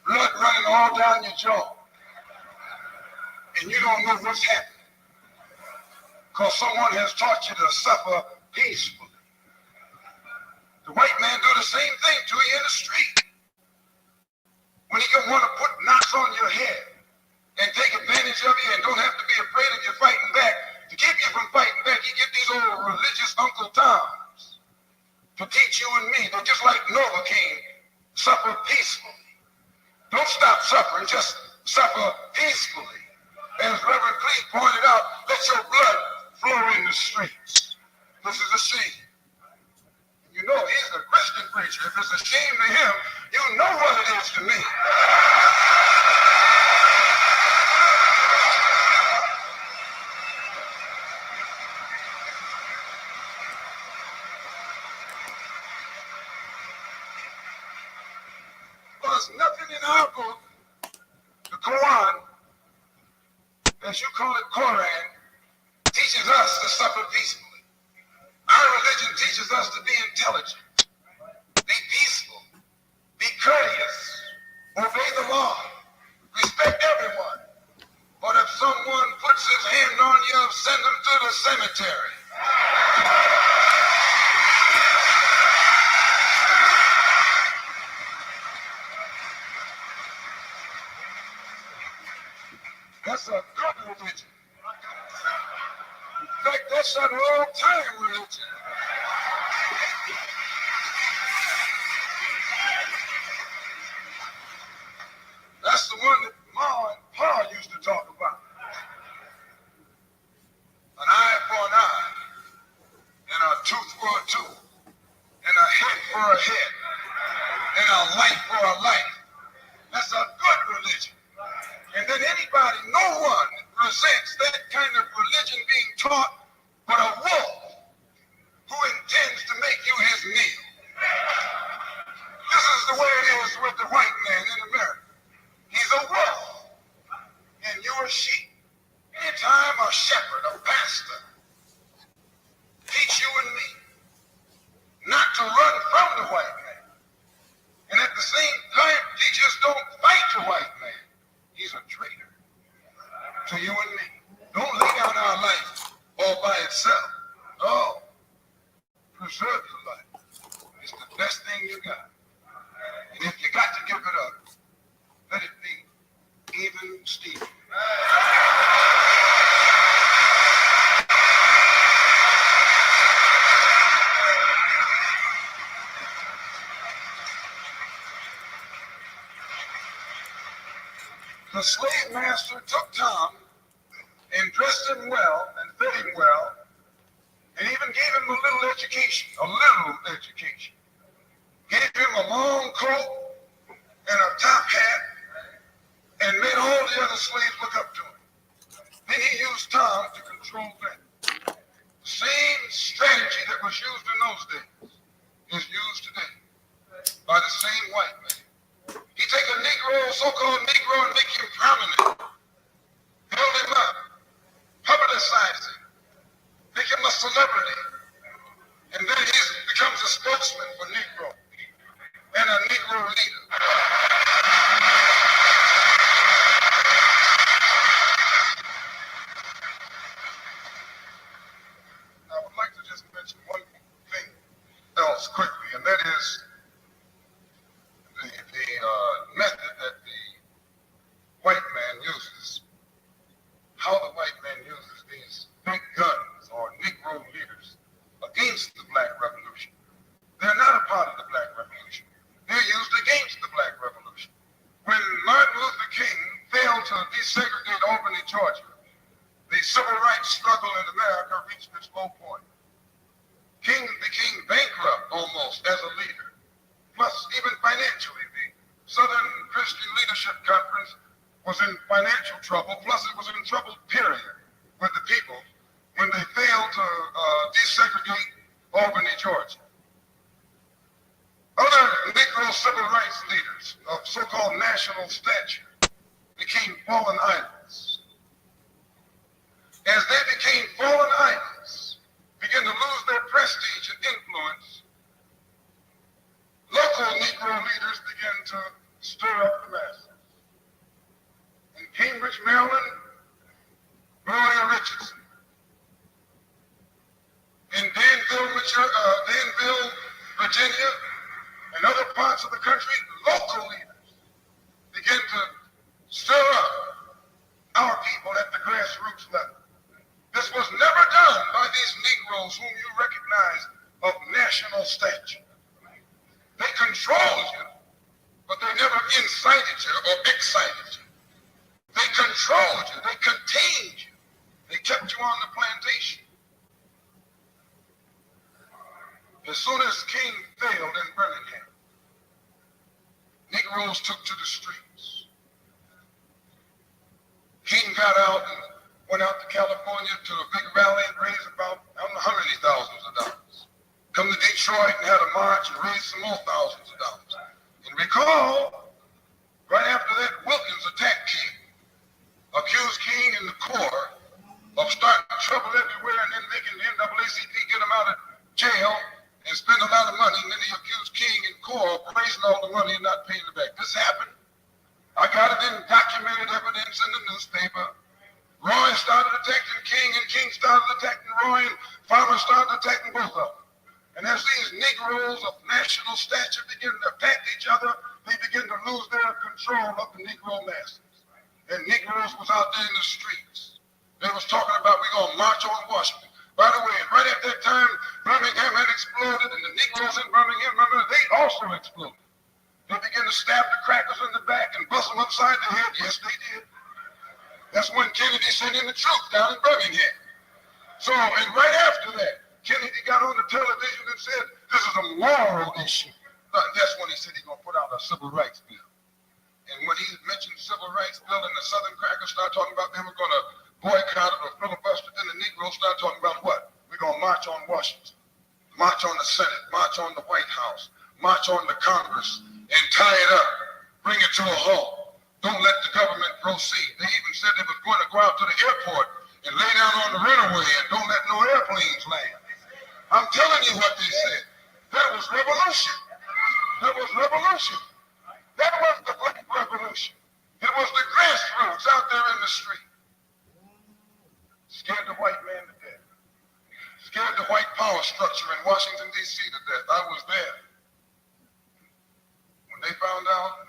Blood running all down your jaw. And you don't know what's happening. Because someone has taught you to suffer peacefully. The white man do the same thing to you in the street. When he can want to put knocks on your head and take advantage of you and don't have to be afraid of you fighting back. To keep you from fighting back, he get these old religious Uncle Toms to teach you and me that just like Novocaine, suffer peacefully. Don't stop suffering, just suffer peacefully. As Reverend Cleave pointed out, let your blood flow in the streets. This is a shame. You know he's a Christian preacher. If it's a shame to him, you know what it is to me. There's nothing in our book, the Quran, as you call it, Quran, teaches us to suffer peacefully. Our religion teaches us to be intelligent, be peaceful, be courteous, obey the law, respect everyone. But if someone puts his hand on you, send him to the cemetery. That's a good religion. In fact, that's an old-time religion. That's the one that Ma and Pa used to talk about. An eye for an eye, and a tooth for a tooth, and a head for a head, and a life for a life. That's a good religion. And then anybody, no one resents that kind of religion being taught but a wolf who intends to make you his meal. This is the way it is with the white man in America. He's by itself. No. Preserve your life. It's the best thing you got. And if you got to give it up, let it be even Steven. The slave master took Tom and dressed him well and fed him well and even gave him a little education, Gave him a long coat and a top hat and made all the other slaves look up to him. Then he used Tom to control them. The same strategy that was used in those days is used today by the same white man. He take a Negro, so-called Negro, and make him prominent. Build him up, publicize him, make him a celebrity. And then he becomes a spokesman for Negro and a Negro leader. Now, I would like to just mention one thing else quickly, and that is the method that the white man uses, how the white man uses these big guns or Negro leaders against the Black Revolution. They're not a part of the Black Revolution. They're used against the Black Revolution. When Martin Luther King failed to desegregate Albany, Georgia, the civil rights struggle in America reached its low point. King became bankrupt almost as a leader. Plus, even financially, the Southern Christian Leadership Conference was in financial trouble. Plus, it was in trouble, period, with the people when they failed to desegregate Albany, Georgia. Other Negro civil rights leaders of so-called national stature became fallen idols. As they became fallen idols, began to lose their prestige and influence, local Negro leaders began to stir up the masses. In Cambridge, Maryland, Gloria Richardson. In Danville, Virginia, and other parts of the country, local leaders began to stir up our people at the grassroots level. This was never done by these Negroes whom you recognize of national stature. They controlled you, but they never incited you or excited you. They controlled you, they contained you, they kept you on the plantation. As soon as King failed in Birmingham, Negroes took to the streets. King got out and went out to California to a big rally and raised about, I don't know how many thousands of dollars. Come to Detroit and had a march and raised some more thousands of dollars. And recall, right after that, Wilkins attacked King, accused King and the Corps of starting trouble everywhere and then making the NAACP get him out of jail and spend a lot of money, and then he accused King and Corps of raising all the money and not paying it back. This happened. I got it in documented evidence in the newspaper. Roy started attacking King, and King started attacking Roy, and farmers started attacking both of them. And as these Negroes of national stature begin to attack each other, they begin to lose their control of the Negro masses. And Negroes was out there in the streets. They was talking about we're going to march on Washington. By the way, right at that time, Birmingham had exploded, and the Negroes in Birmingham, remember, they also exploded. They began to stab the crackers in the back and bust them upside the head. Yes, they did. That's when Kennedy sent in the troops down in Birmingham. So, and right after that, Kennedy got on the television and said, this is a moral issue. That's when he said he's going to put out a civil rights bill. And when he mentioned the civil rights bill and the Southern crackers started talking about they were going to boycott it or filibuster, then the Negroes started talking about what? We're going to march on Washington, march on the Senate, march on the White House, march on the Congress, and tie it up, bring it to a halt. Don't let the government proceed. They even said they were going to go out to the airport and lay down on the runway and don't let no airplanes land. I'm telling you what they said. That was revolution. That was revolution. That was the Black Revolution. It was the grassroots out there in the street. Scared the white man to death. Scared the white power structure in Washington, D.C. to death. I was there. When they found out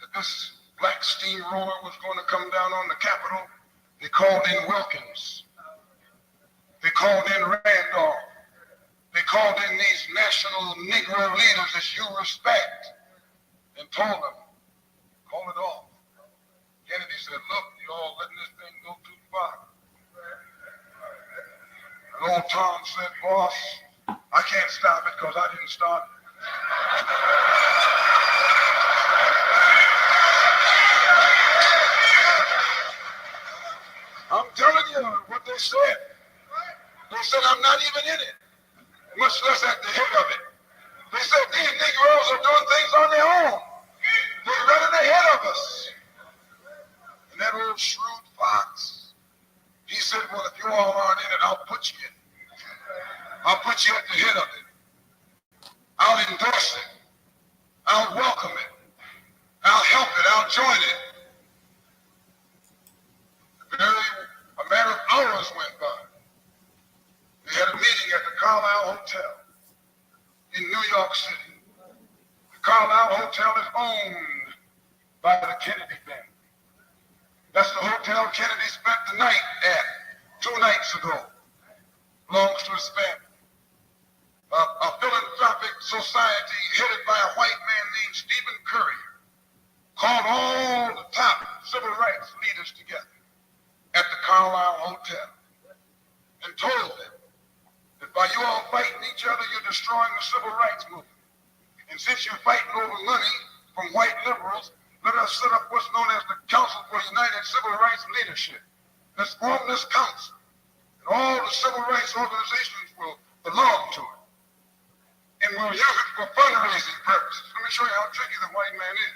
that this black steamroller was going to come down on the Capitol, they called in Wilkins. They called in Randolph. They called in these national Negro leaders that you respect and told them, call it off. Kennedy said, look, y'all letting this thing go too far. And old Tom said, boss, I can't stop it because I didn't start it. I'm telling you what they said. They said, I'm not even in it, much less at the head of it. They said, these Negroes are doing things on their own. They're running ahead of us. And that old shrewd fox, he said, well, if you all aren't in it, I'll put you in it. I'll put you at the head of it. I'll endorse it. I'll welcome it. I'll help it. I'll join it. A matter of hours went by. They had a meeting at the Carlisle Hotel in New York City. The Carlisle Hotel is owned by the Kennedy family. That's the hotel Kennedy spent the night at 2 nights ago. Belongs to his family. A philanthropic society headed by a white man named Stephen Curry called all the top civil rights leaders together at the Carlisle Hotel and told them that by you all fighting each other, you're destroying the civil rights movement. And since you're fighting over money from white liberals, let us set up what's known as the Council for United Civil Rights Leadership. Let's form this council, and all the civil rights organizations will belong to it. And we'll use it for fundraising purposes. Let me show you how tricky the white man is.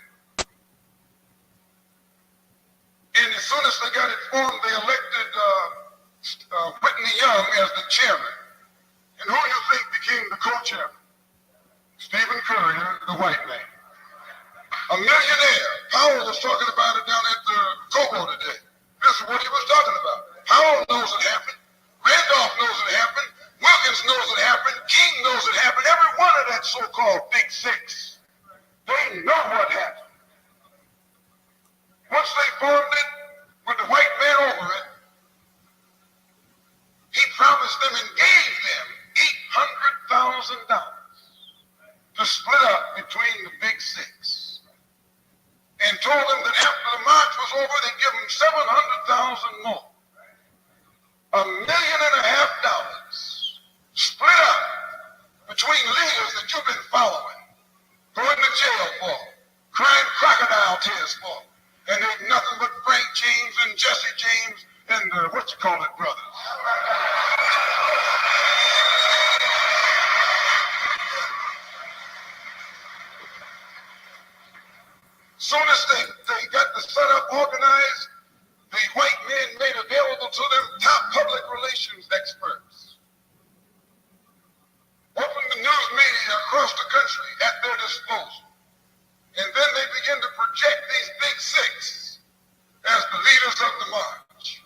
And as soon as they got it formed, they elected Whitney Young as the chairman. And who do you think became the co-chairman? Stephen Curry, the white man. A millionaire. Powell was talking about it down at the Cobo today. This is what he was talking about. Powell knows it happened. Randolph knows it happened. Wilkins knows it happened. King knows it happened. Every one of that so-called Big Six. They know what happened. Once they formed it, with the white man over it, he promised them and gave them $800,000 to split up between the Big Six. And told them that after the march was over, they'd give them $700,000 more. $1.5 million split up between leaders that you've been following, going to jail for, crying crocodile tears for, and they're nothing but Frank James and Jesse James and brothers. Soon as they got the setup organized, the white men made available to them top public relations experts. Opened the news media across the country at their disposal. And then they began to project these Big Six as the leaders of the march.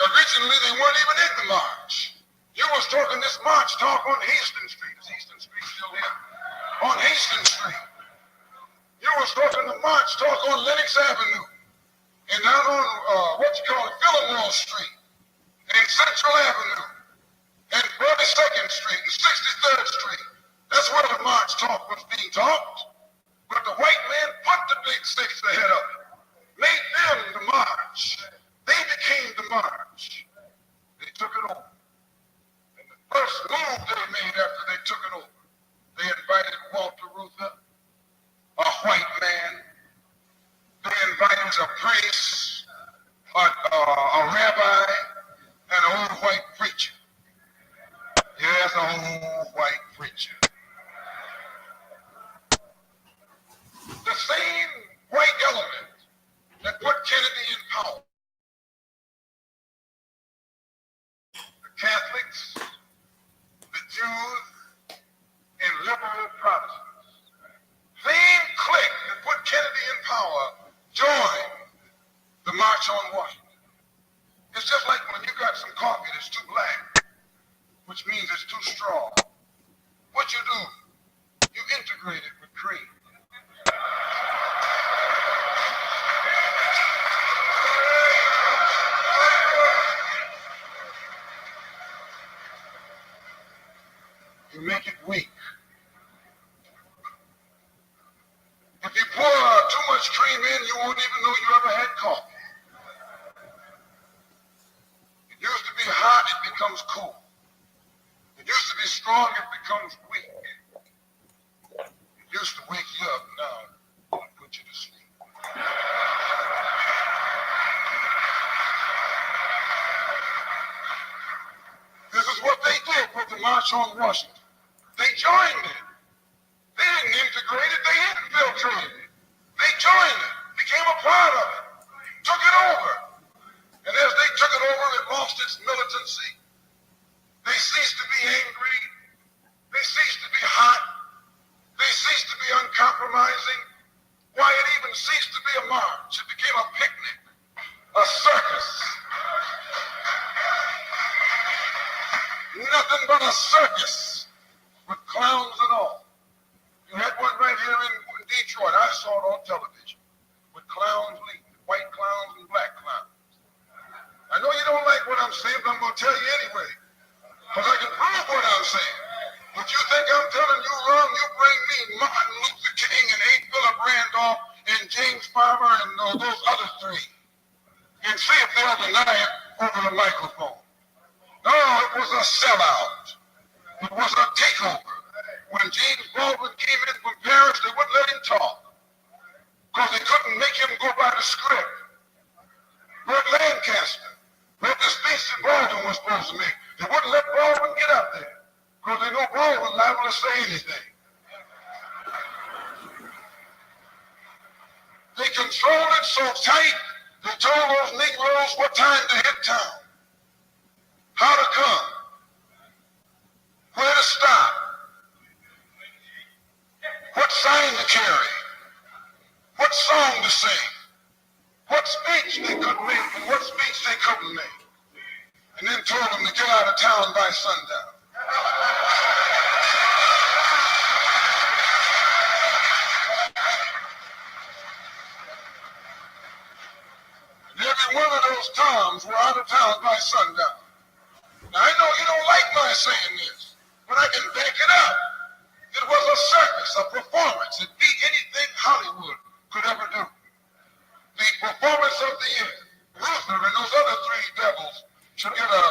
Originally, they weren't even in the march. You was talking this march talk on Hastings Street. Is Hastings Street still here? On Hastings Street. You was talking the march talk on Lenox Avenue. And down on, Fillmore Street. And Central Avenue. And 42nd Street and 63rd Street. That's where the march talk was being talked. But the white man put the Big Six ahead of it. Made them the march. They became the march. They took it over. And the first move they made after they took it over, they invited Walter Reuther, a white man. They invited a priest, a rabbi, and an old white preacher. Yes, an old white preacher. The same white element that put Kennedy in power. The Catholics, the Jews, and liberal Protestants. Same clique that put Kennedy in power joined the March on Washington. It's just like when you got some coffee that's too black, but which means it's too strong. What you do, you integrate it with cream. You make it weak. If you pour too much cream in, you won't even know you ever had coffee. It used to be hot, it becomes cool. It used to be strong, it becomes weak. It used to wake you up, now it'll put you to sleep. This is what they did with the March on Washington. They joined it. They didn't integrate it, they infiltrated it. They joined it, became a part of it, took it over. And as they took it over, it lost its militancy. They ceased to be angry. They ceased to be hot. They ceased to be uncompromising. Why, it even ceased to be a march. It became a picnic, a circus. Nothing but a circus with clowns and all. You had one right here in Detroit. I saw it on television with clowns leading, white clowns and black clowns. I know you don't like what I'm saying, but I'm going to tell you anyway, because I can prove what I'm saying. If you think I'm telling you wrong, you bring me Martin Luther King and A. Philip Randolph and James Farmer and those other three, and see if they'll deny it over the microphone. No, it was a sellout. It was a takeover. When James Baldwin came in from Paris, they wouldn't let him talk because they couldn't make him go by the script. Burt Lancaster wrote the speech that Baldwin was supposed to make. They wouldn't let Baldwin get up there because they know Baldwin was liable to say anything. They controlled it so tight, they told those Negroes what time to hit town, how to come, where to stop, what sign to carry, what song to sing, what speech they could make and what speech they couldn't make, and then told them to get out of town by sundown. And every one of those toms were out of town by sundown. Now I know you don't like my saying this, but I can back it up. It was a circus, a performance. It beat anything Hollywood could ever do. The performance of the year. Luther and those other three devils should get a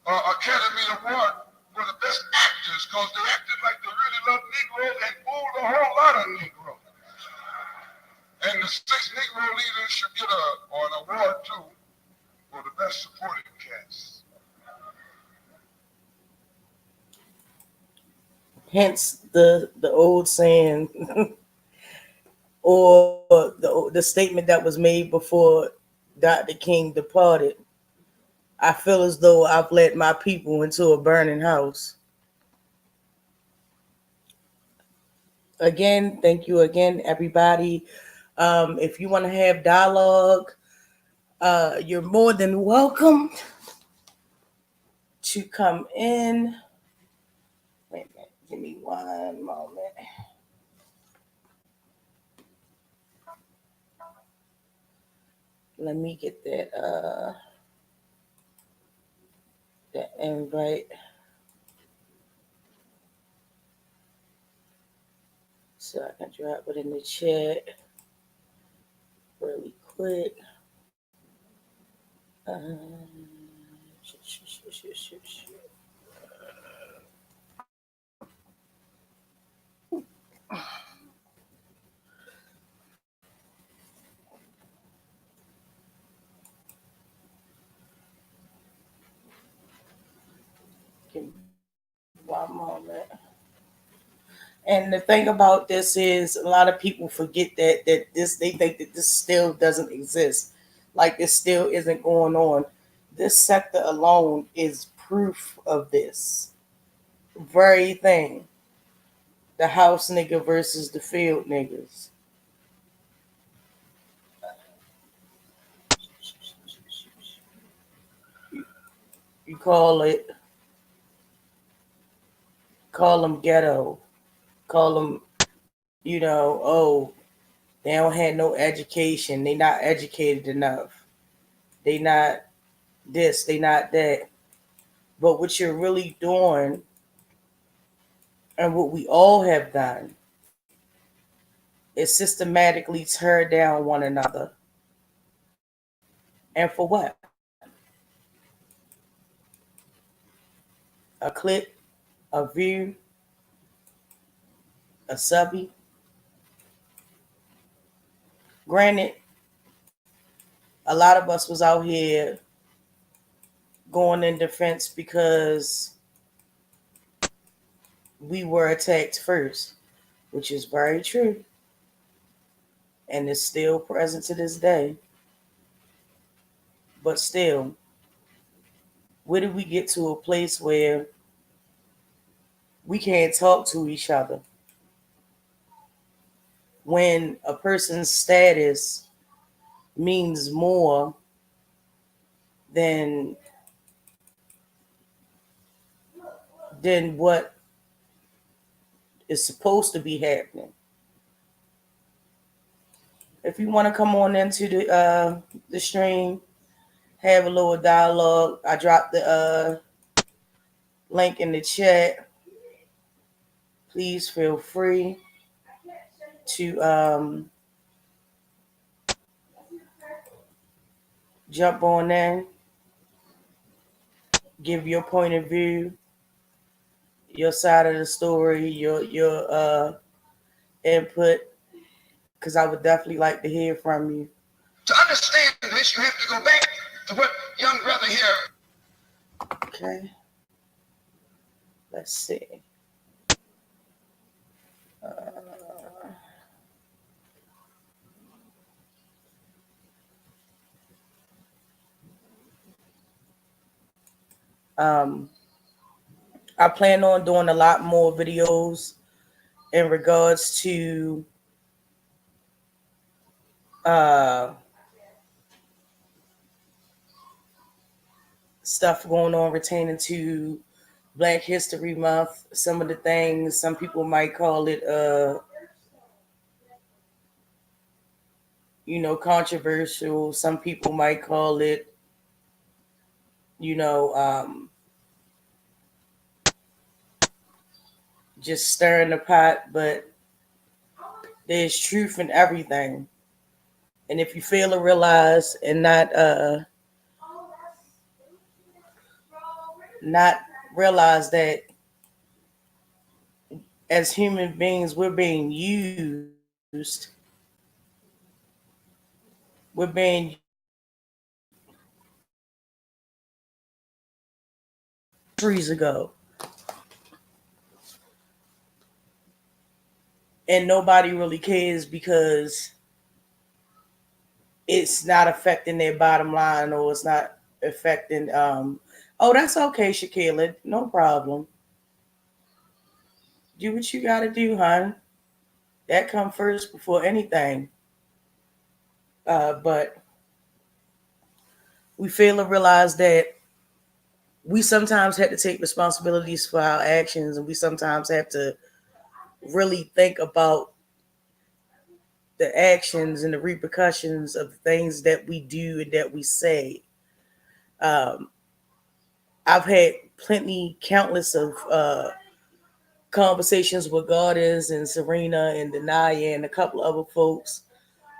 Academy Award for the best actors because they acted like they really loved Negroes and fooled a whole lot of Negroes. And the 6 Negro leaders should get an award too for the best supporting cast. Hence the old saying or the statement that was made before Dr. King departed. I feel as though I've led my people into a burning house. Again, thank you again, everybody. If you want to have dialogue, you're more than welcome to come in. Wait a minute, give me one moment. Let me get that invite so I can drop it in the chat really quick. Give me one moment. And the thing about this is a lot of people forget that they think that this still doesn't exist. Like this still isn't going on. This sector alone is proof of this very thing. The house nigga versus the field niggas. You call it call them ghetto, call them, oh, they don't have no education, they not educated enough, they not this, they not that. But what you're really doing, and what we all have done, is systematically tear down one another. And for what? A click, a view, a subby. Granted, a lot of us was out here going in defense because we were attacked first, which is very true. And is still present to this day. But still, where did we get to a place where we can't talk to each other? When a person's status means more than what is supposed to be happening. If you want to come on into the stream, have a little dialogue. I dropped the link in the chat. Please feel free to jump on in, give your point of view, your side of the story, your input, because I would definitely like to hear from you. To understand this, you have to go back to what young brother here. Okay. Let's see. I plan on doing a lot more videos in regards to stuff going on pertaining to Black History Month. Some of the things, some people might call it controversial. Some people might call it just stirring the pot, but there's truth in everything. And if you fail to realize and not realize that as human beings we're being used, centuries ago, and nobody really cares because it's not affecting their bottom line, or it's not affecting oh, that's okay, Shakila, no problem. Do what you gotta do, hon. That come first before anything. But we fail to realize that we sometimes have to take responsibilities for our actions, and we sometimes have to really think about the actions and the repercussions of the things that we do and that we say. I've had countless of conversations with Goddess and Serena and Denaya and a couple of other folks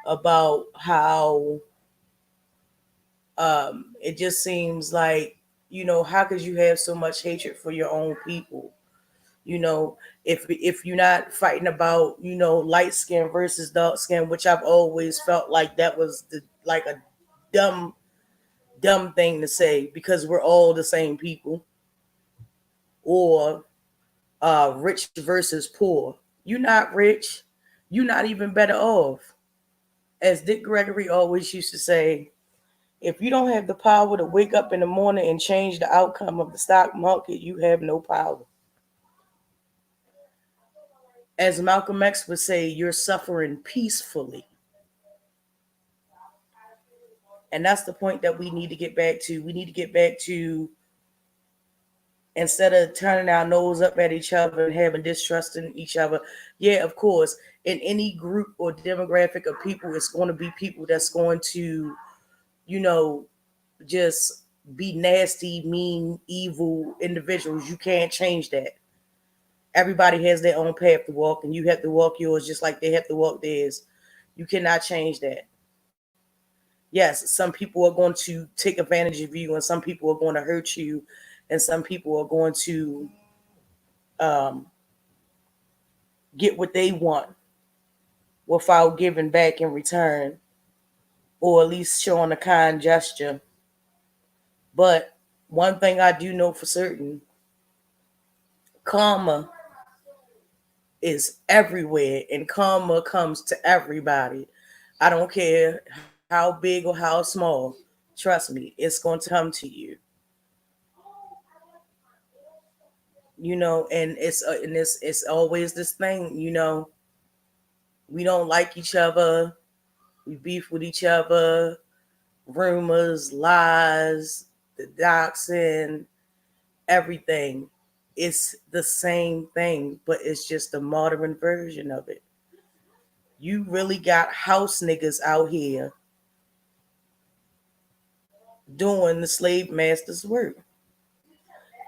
about how it just seems like, how could you have so much hatred for your own people? If you're not fighting about, light skin versus dark skin, which I've always felt like that was like a dumb thing to say, because we're all the same people. Or rich versus poor. You're not rich. You're not even better off. As Dick Gregory always used to say, if you don't have the power to wake up in the morning and change the outcome of the stock market, you have no power. As Malcolm X would say, you're suffering peacefully. And that's the point that we need to get back to. We need to get back to instead of turning our nose up at each other and having distrust in each other. Yeah, of course, in any group or demographic of people, it's going to be people that's going to, you know, just be nasty, mean, evil individuals. You can't change that. Everybody has their own path to walk, and you have to walk yours just like they have to walk theirs. You cannot change that. Yes, some people are going to take advantage of you, and some people are going to hurt you, and some people are going to um, get what they want without giving back in return, or at least showing a kind gesture. But one thing I do know for certain, karma is everywhere, and karma comes to everybody. I don't care how big or how small. Trust me, it's going to come to you. And it's always this thing. We don't like each other. We beef with each other. Rumors, lies, the doxing, everything. It's the same thing, but it's just a modern version of it. You really got house niggas out here doing the slave master's work.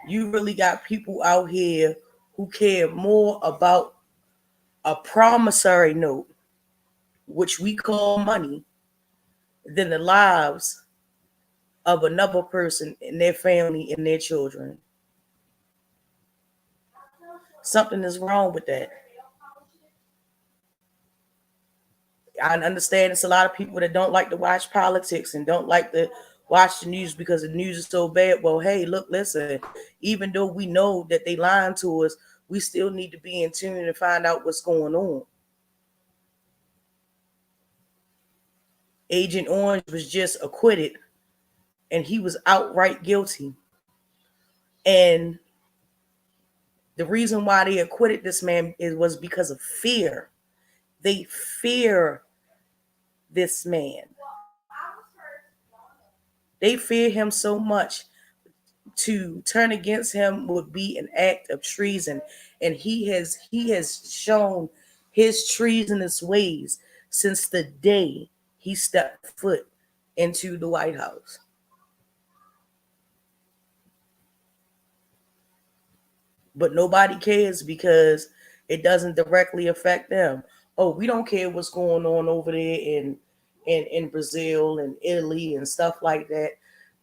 You really got people out here who care more about a promissory note, which we call money, than the lives of another person and their family and their children. Something is wrong with that. I understand it's a lot of people that don't like to watch politics and don't like to watch the news because the news is so bad. Well, hey, look, listen, even though we know that they lying to us, we still need to be in tune and find out what's going on. Agent Orange was just acquitted and he was outright guilty. And the reason why they acquitted this man was because of fear. They fear this man. They fear him so much. To turn against him would be an act of treason, and he has shown his treasonous ways since the day he stepped foot into the White House. But nobody cares because it doesn't directly affect them. Oh, we don't care what's going on over there in Brazil and Italy and stuff like that.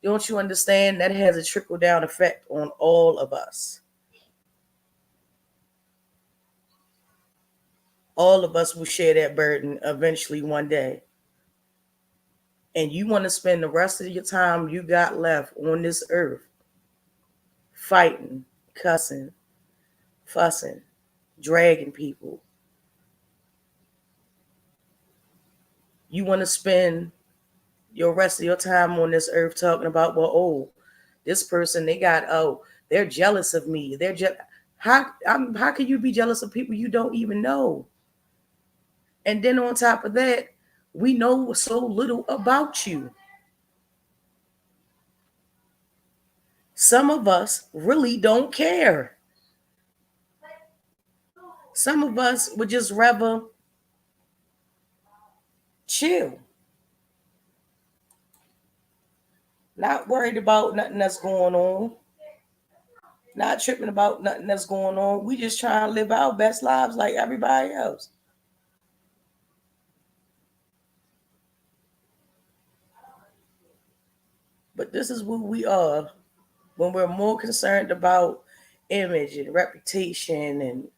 Don't you understand that has a trickle down effect on all of us? All of us will share that burden eventually one day. And you want to spend the rest of your time you got left on this earth fighting, cussing, fussing, dragging people. You want to spend your rest of your time on this earth talking about, well, oh, this person, they're jealous of me. How can you be jealous of people you don't even know? And then on top of that, we know so little about you. Some of us really don't care. Some of us would just rather chill, not worried about nothing that's going on, not tripping about nothing that's going on. We just trying to live our best lives like everybody else. But this is who we are when we're more concerned about image and reputation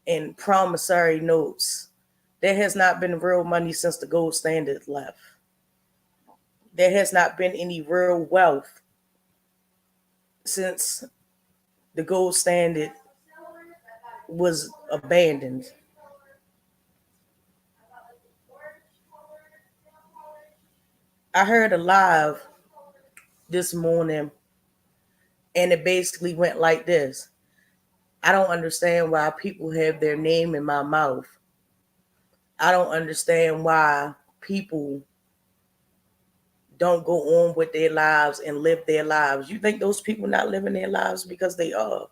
and promissory notes. There has not been real money since the gold standard left. There has not been any real wealth since the gold standard was abandoned. I heard a live this morning and it basically went like this. I don't understand why people have their name in my mouth. I don't understand why people don't go on with their lives and live their lives. You think those people not living their lives because they are?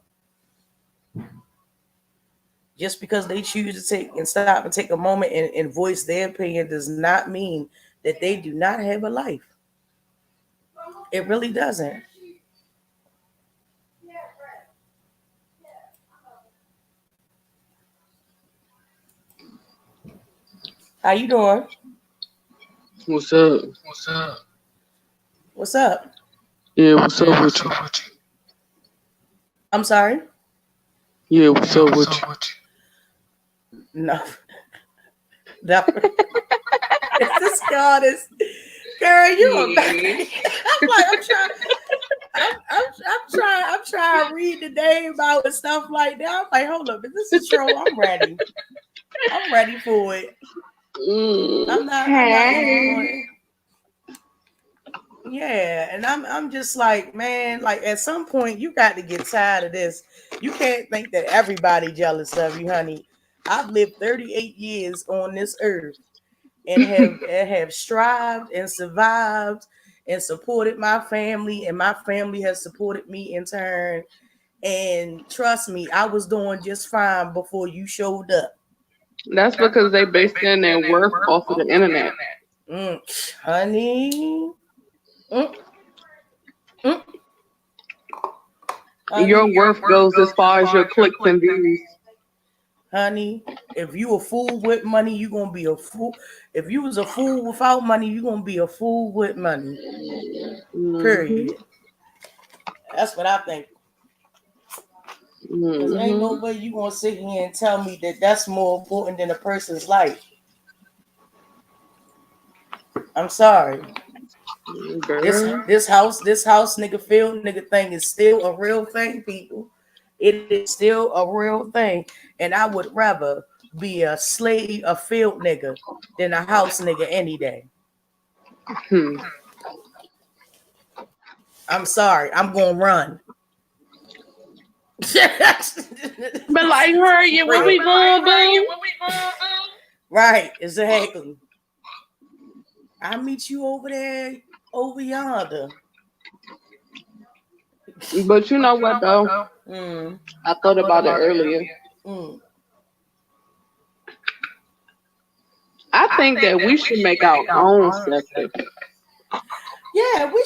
Just because they choose to take and stop and take a moment and voice their opinion does not mean that they do not have a life. It really doesn't. How you doing? What's up? What's up? Yeah, what's up with you? I'm sorry? Yeah, what's up with you? No. No. It's this goddess. Girl, you are back. I'm trying to read the name out and stuff like that. I'm like, hold up, is this a troll? I'm ready. I'm ready for it. I'm not yeah, and I'm just like, man, like at some point you got to get tired of this. You can't think that everybody jealous of you, honey. I've lived 38 years on this earth and have strived and survived and supported my family, and my family has supported me in turn. And trust me, I was doing just fine before you showed up. That's because they based in their worth off of the internet. Honey. Honey, your worth goes as far as your clicks and views. Honey, if you a fool with money, you gonna be a fool. If you was a fool without money, you gonna be a fool with money. Period. That's what I think. Because ain't no way you gonna sit here and tell me that that's more important than a person's life. I'm sorry. This house nigga field nigga thing is still a real thing, people. It is still a real thing. And I would rather be a slave, a field nigga, than a house nigga any day. I'm sorry. I'm gonna run. But like her, yeah, what we gonna do? Right, exactly. I'll meet you over there, over yonder. But you know what though? I thought about it earlier. I think that we should make our own sector. Yeah, we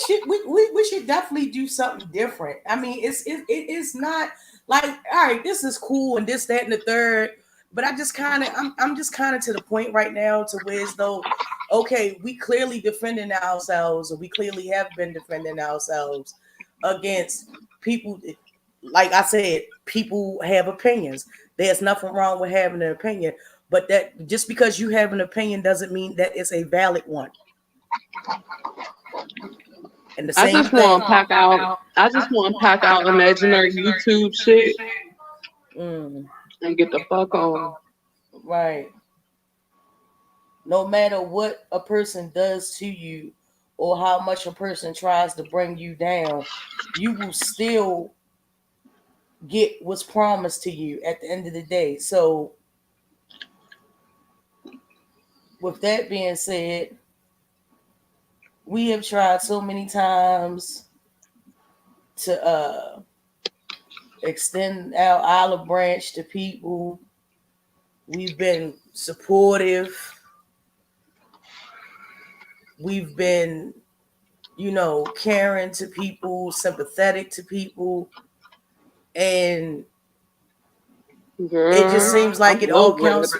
should definitely do something different. I mean, it's not like, all right, this is cool and this, that, and the third. But I'm just kind of to the point right now to where as though, okay, we clearly defending ourselves, and we clearly have been defending ourselves against people. Like I said, people have opinions. There's nothing wrong with having an opinion, but that just because you have an opinion doesn't mean that it's a valid one. And the same I just want to pack out imaginary YouTube shit and get the fuck on. Right. No matter what a person does to you or how much a person tries to bring you down, you will still get what's promised to you at the end of the day. So, with that being said, we have tried so many times to extend our olive branch to people. We've been supportive. We've been, caring to people, sympathetic to people. And it just seems like it all counts.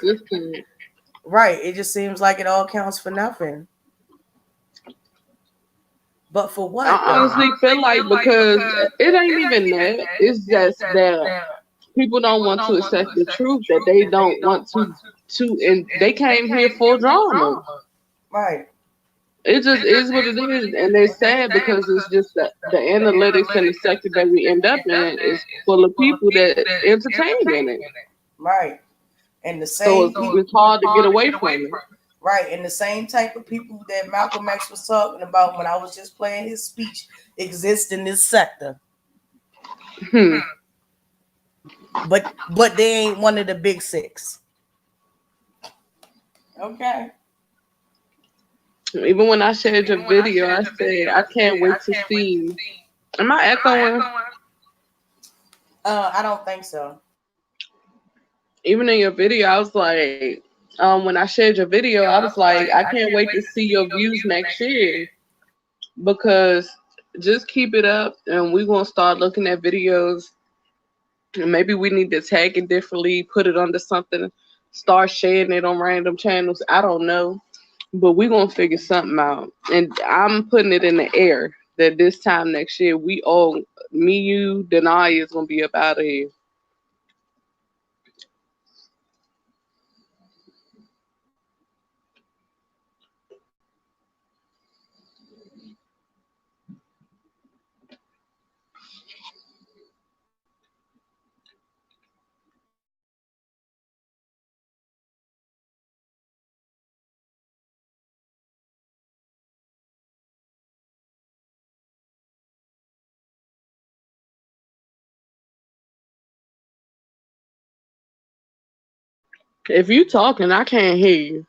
Right. It just seems like it all counts for nothing. But for what? I honestly feel like because it ain't even that. It's just that people don't want to accept the truth that they don't want to and they came here for drama. Right. It just is what it is, and it's sad because it's just the analytics and the sector that we end up in is full of people that entertain in it. Right. And the same. So it's hard to get away from it. Right, and the same type of people that Malcolm X was talking about when I was just playing his speech exist in this sector. But they ain't one of the big six. Okay. Even when I shared your video, I said I can't wait to see. Am I echoing? I don't think so. Even in your video, I was like, when I shared your video, I was like, I can't wait to see your views next year because just keep it up, and we're gonna start looking at videos. And maybe we need to tag it differently, put it under something, start sharing it on random channels. I don't know, but we're gonna figure something out. And I'm putting it in the air that this time next year, we all, me, you, Denai is gonna be up out of here. If you talking, I can't hear you.